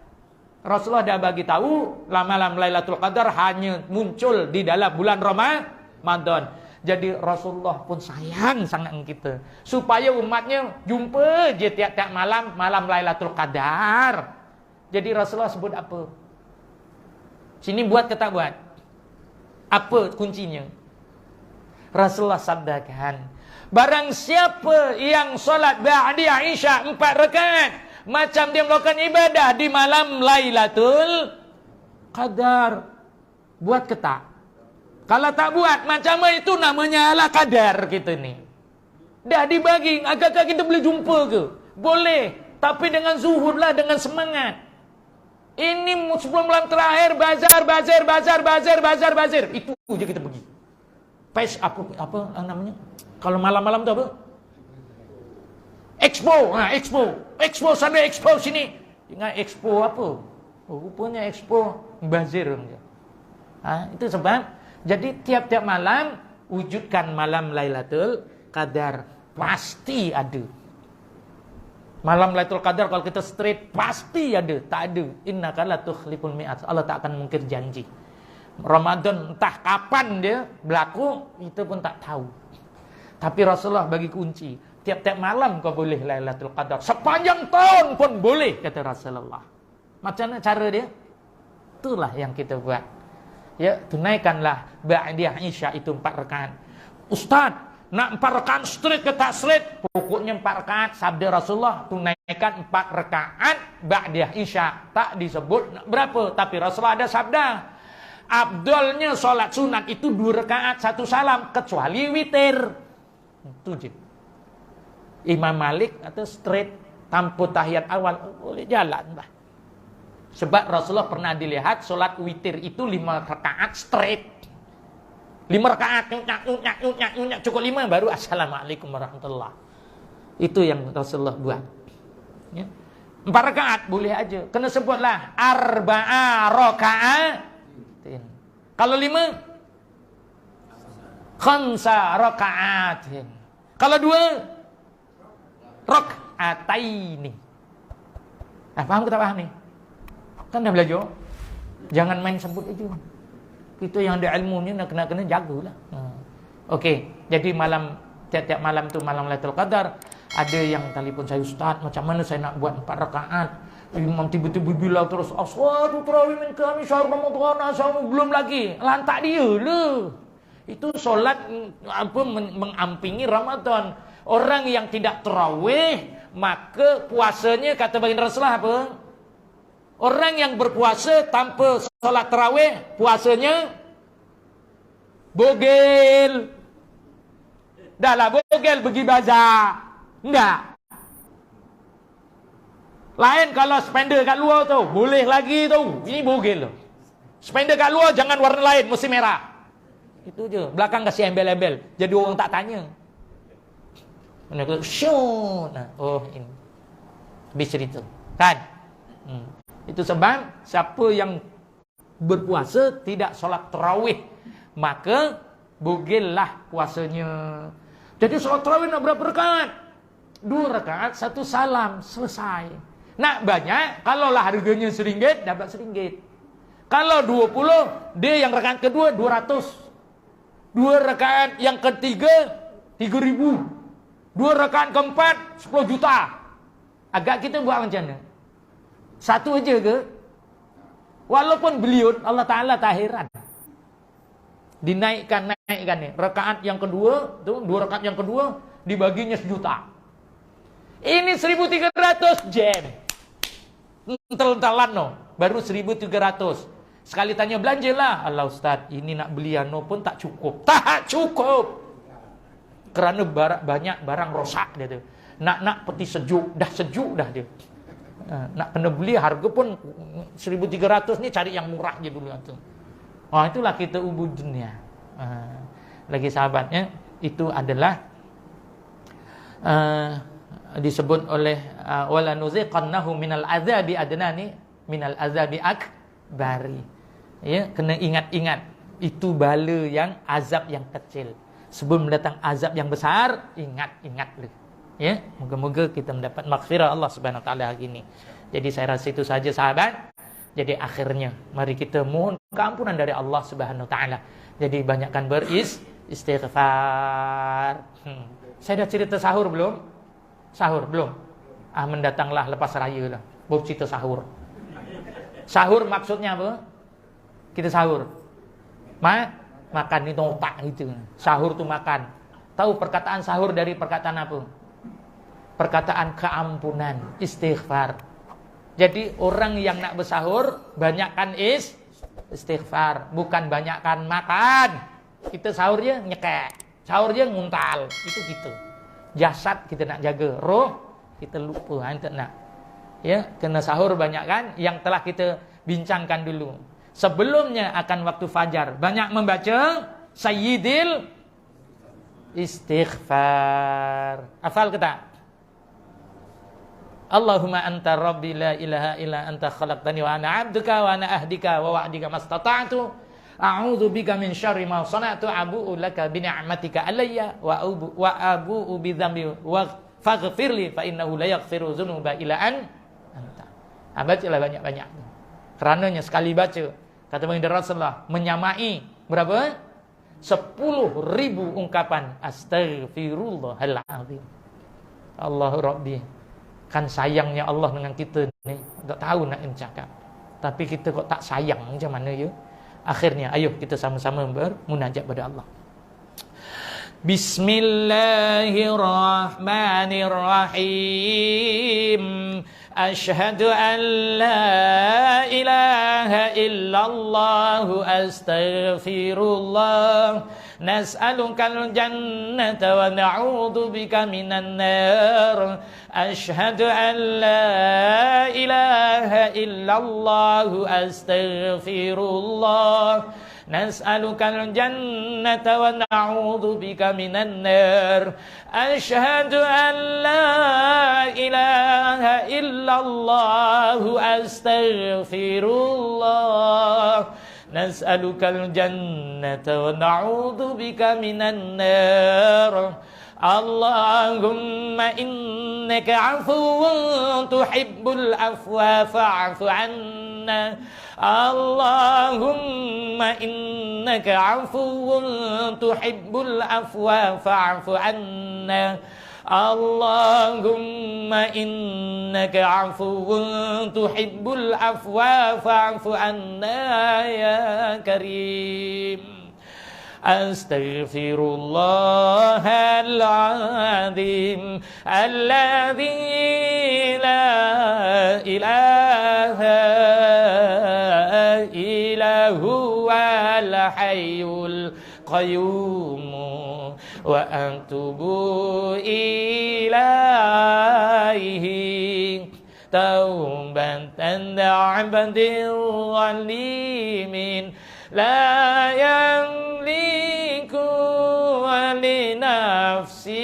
Rasulullah dah bagi tahu malam Lailatul Qadar hanya muncul di dalam bulan Ramadan. Jadi Rasulullah pun sayang sangat dengan kita. Supaya umatnya jumpa je tiap-tiap malam Lailatul Qadar. Jadi Rasulullah sebut apa? Sini buat ke tak buat? Apa kuncinya? Rasulullah sabdakan, barang siapa yang solat ba'di Isya 4 rakaat, macam dia melakukan ibadah di malam Lailatul Qadar. Buat ke tak? Kalau tak buat, macam mana itu namanya ala kadar kita ni. Dah dibagi, agak-agak kita boleh jumpa ke? Boleh, tapi dengan zuhud lah, dengan semangat. Ini 10 malam terakhir, bazar. Itu je kita pergi. pes apa namanya? Kalau malam-malam itu apa? Expo sana, expo sini. Ingat expo apa? Rupanya expo bazir. Itu sebab jadi tiap-tiap malam wujudkan malam Lailatul Qadar, pasti ada. Malam Lailatul Qadar kalau kita straight pasti ada, tak ada. Innaka la tukhliful mi'ad. Allah tak akan mungkir janji. Ramadan entah kapan dia berlaku, kita pun tak tahu. Tapi Rasulullah bagi kunci. Tiap-tiap malam kau boleh Lailatul Qadar. Sepanjang tahun pun boleh, kata Rasulullah. Macam mana cara dia? Itulah yang kita buat. Ya, tunaikanlah ba'diyah Isya itu 4 rakaat. Ustaz, nak 4 rakaat straight ke tak straight? Pokoknya 4 rakaat. Sabda Rasulullah, tunaikan 4 rakaat ba'diyah Isya. Tak disebut berapa, tapi Rasulullah ada sabda. Abdulnya solat sunat itu 2 rakaat 1 salam, kecuali witir. Itu je. Imam Malik atau straight tanpa tahiyat awal boleh jalan lah. Sebab Rasulullah pernah dilihat solat witir itu 5 rakaat straight. 5 rakaat nyunyak cukup 5 baru assalamualaikum warahmatullah. Itu yang Rasulullah buat. Ya. 4 rakaat boleh aja. Kena sebutlah arba'a rakaat. Kalau 5 khamsa raka'atin. Kalau 2 raka'ataini. Paham kita paham nih? Kan dah belajar. Jangan main sebut itu. Kita yang ada ilmunya nak kena jagalah. Okey, jadi tiap-tiap malam tu malam Lailatul Qadar, ada yang telefon saya, Ustaz, macam mana saya nak buat 4 rakaat? Imam tiba-tiba bilang terus, aswatu tarawih min kami syahr Ramadan asamu, belum lagi. Lantak dia lah. Itu solat mengampingi Ramadan. Orang yang tidak tarawih, maka puasanya kata baginda Rasulullah apa? Orang yang berpuasa tanpa solat tarawih, puasanya bogel. Dah lah bogel pergi bazar. Enggak. Lain kalau spender kat luar tu, boleh lagi tu. Ini bogel tu. Spender kat luar jangan warna lain, mesti merah. Itu je. Belakang kasih embel-embel. Jadi orang tak tanya. Mana kata, syut. Oh, ini. Habis cerita. Kan? Itu sebab siapa yang berpuasa tidak solat tarawih, maka bogel lah puasanya. Jadi solat tarawih nak berapa rakaat? 2 rakaat 1 salam, selesai. Nak banyak, kalaulah harganya RM1, dapat RM1. Kalau 20, dia yang rakaat kedua 200. 2 rakaat yang ketiga 3.000. 2 rakaat keempat 10 juta. Agak kita buat macam mana? Satu aja ke? Walaupun beliau Allah Ta'ala tak heran. Dinaikkan ni. Rakaat yang kedua, tu 2 rakaat yang kedua dibaginya 1 juta. Ini 1.300 jam. Entel-entelan no. Baru 1.300. Sekali tanya belanjalah. Allah Ustaz, ini nak beli ano pun tak cukup. Tak cukup. Kerana banyak barang rosak dia tu. Nak peti sejuk dah dia. Nak kena beli harga pun 1.300 ni cari yang murah je dulu tu. Itulah kita ubud dunia. Lagi sahabatnya itu adalah disebut oleh wala nuziqannahu minal azabi adnani minal azabi akbari. Ya, kena ingat-ingat itu bala yang azab yang kecil. Sebelum datang azab yang besar, ingat dulu. Ya, moga-moga kita mendapat maghfirah Allah Subhanahu wa taala hari ini. Jadi saya rasa itu saja sahabat. Jadi akhirnya mari kita mohon keampunan dari Allah Subhanahu wa taala. Jadi banyakkan beristighfar. Saya dah cerita sahur belum? Sahur belum? Mendatanglah lepas raya lah. Baru cerita sahur. Sahur maksudnya apa? Kita sahur. Makan itu otak gitu. Sahur tu makan. Tahu perkataan sahur dari perkataan apa? Perkataan keampunan, istighfar. Jadi orang yang nak bersahur banyakkan istighfar, bukan banyakkan makan. Kita sahurnya nyekek, sahurnya nguntal, itu gitu. Jasad kita nak jaga, roh kita lupa, kita nak. Ya, kena sahur banyakkan yang telah kita bincangkan dulu. Sebelumnya akan waktu fajar banyak membaca Sayyidil istighfar. Hafal kita. Allahumma anta rabbi la ilaha illa anta khalaqtani wa ana 'abduka wa ana ahdika wa wa'dika mastata'tu a'udzu bika min syarri ma sana'tu abu'u laka bi ni'matika alayya wa abu'u bi dzambi wa faghfirli fa innahu la yaghfiru dzunuba illa anta. Bacalah banyak-banyak. Kerananya sekali baca, kata baginda Rasulullah, menyamai berapa? 10.000 ungkapan astaghfirullahalazim. Allahu Rabbi. Kan sayangnya Allah dengan kita ni, tak tahu nak cakap. Tapi kita kok tak sayang macam mana ya? Akhirnya ayo kita sama-sama bermunajat pada Allah. Bismillahirrahmanirrahim. Asyhadu an la ilaha illallah astaghfirullah. Nas'alukal jannata wa na'udzu bika minan nar. Asyhadu an la ilaha illallah astaghfirullah. Nas'alukal jannata wa na'udzu bika minan nar. Asyhadu an la ilaha illallah astaghfirullah. Nas'alukal jannata wa na'udzu bika minan nar. Allahumma innaka 'afuwwun tuhibbul afwa fa'fu 'anna. Allahumma innaka 'afuwwun tuhibbul afwa fa'fu 'anna. Allahumma innaka 'afuwwun tuhibbul afwa fa'fu 'anna ya karim. Astaghfirullahal azim alladzi la ilaha illa huwal hayyul qayyum wa atubu ilaihi taubatan 'abdin zalimin la yamliku li nafsihi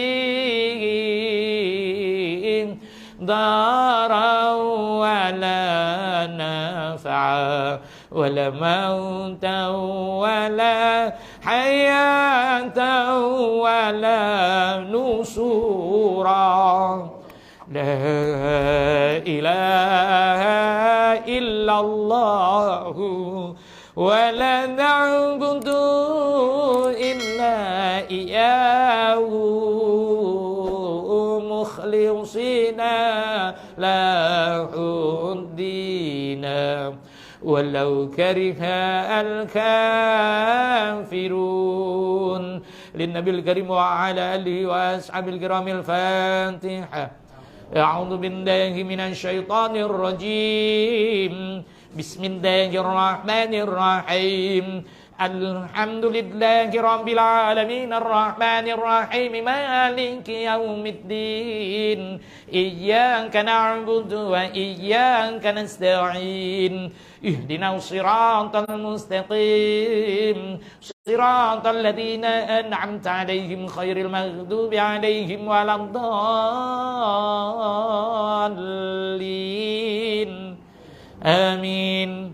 daran wala naf'a wala mautan wala hayatan wala nusura. La ilaha illallah wa la na'budu illa iyyahu mukhlisina lahuddina walau kariha al-kafirun. Linnabil karim wa ala alihi wa ashabil kiramil Fatiha. A'udzu billahi minasy syaithanir rajim. Bismillahirrahmanirrahim. Alhamdulillahi rabbil alamin arrahmanir rahim maliki yaumiddin. Iyyaka na'budu wa iyyaka nasta'in. Ihdinas siratal mustaqim. Siratal ladzina an'amta 'alaihim ghairil maghdubi 'alaihim waladdallin. Amin.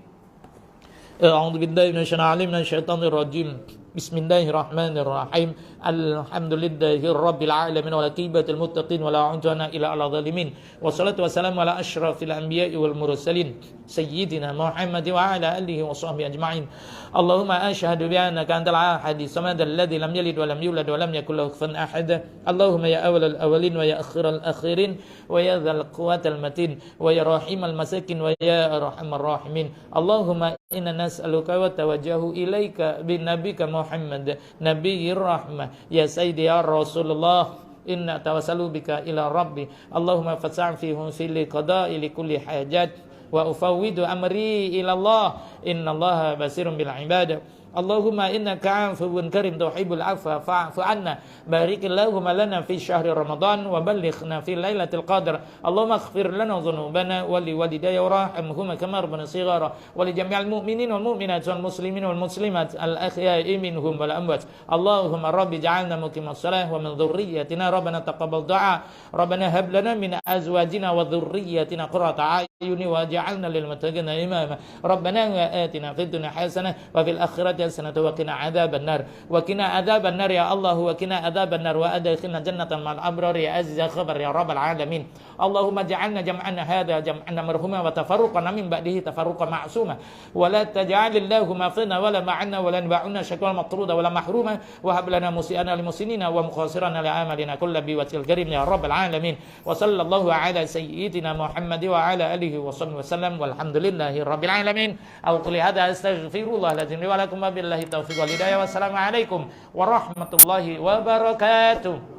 A'udzu billahi minasyaitonir rajim. Bismillahirrahmanirrahim. Alhamdulillahi rabbil alamin wal aqibatul muttaqin wala 'udwana illa 'alal zalimin. Wassalatu wassalamu ala asyrafil anbiya'i wal mursalin sayyidina Muhammad wa ala alihi wa sahbihi ajma'in. Allahumma asyhadu bi annaka antal ahad samad alladzi lam yalid wa lam yulad wa lam yakul lahu kufuwan ahad. Allahumma ya awwalal awwalin wa ya akhiral akhirin wa ya dzal quwwatil matin wa ya rahimal masakin wa ya arhamar rahimin. Allahumma inna nas'aluka wa tawajjahu ilaika bin nabika Muhammad nabiyir rahmah ya sayyidi ya Rasulullah inna tawassalu bika ila rabbi. Allahumma fas'afihum fil qada'i li kulli hajat wa ufawwidu amri ila Allah innallaha basirun bil ibad. Allahumma innaka 'afuwun karim tuhibbul 'afwa fa'fu 'anna. Barikillahumma lana fi syahri Ramadan wa ballighna fi lailatul qadr. Allahumma ighfir lana dhunubana wa li walidayya warhamhuma kama rabbana shighara wa li jami'il mu'minin wal mu'minat wal muslimin wal muslimat al ahya'i minhum wal amwat. Allahumma rabbi ij'alna muqimas shalah wa min dhurriyyatina rabbana taqabbal du'a. Rabbana hab lana min azwajina wa dhurriyyatina qurrata a'yuni waj'alna lil muttaqina imama. Rabbana atina fid dunya hasanah wa fil akhirati hasanah wa qina adzaban nar. Wa qina adzaban nar ya Allah wa qina adzaban nar wa adkhilna jannatan ma'al abrar ya aziz khabar ya rabbal alamin. Allahumma ja'alna jam'ana hadha jam'an marhuma wa tafarruqana min ba'dihi tafarruqan ma'suma wa la taj'al Allahumma fina wa la ma'anna wa la nba'una syakwa matruda wa la mahruma wa hab lana musiana lil muslimina wa mukhasirana li amalina kullu bi wajhil karim ya rabbal alamin. Wa sallallahu ala sayyidina Muhammad wa ala alihi wa sahbihi wasallam walhamdulillahi rabbil alamin. Aku quli hadza astaghfirullah lazim wa lakum billahi taufiq wal hidayah. Wassalamu alaikum warahmatullahi wabarakatuh.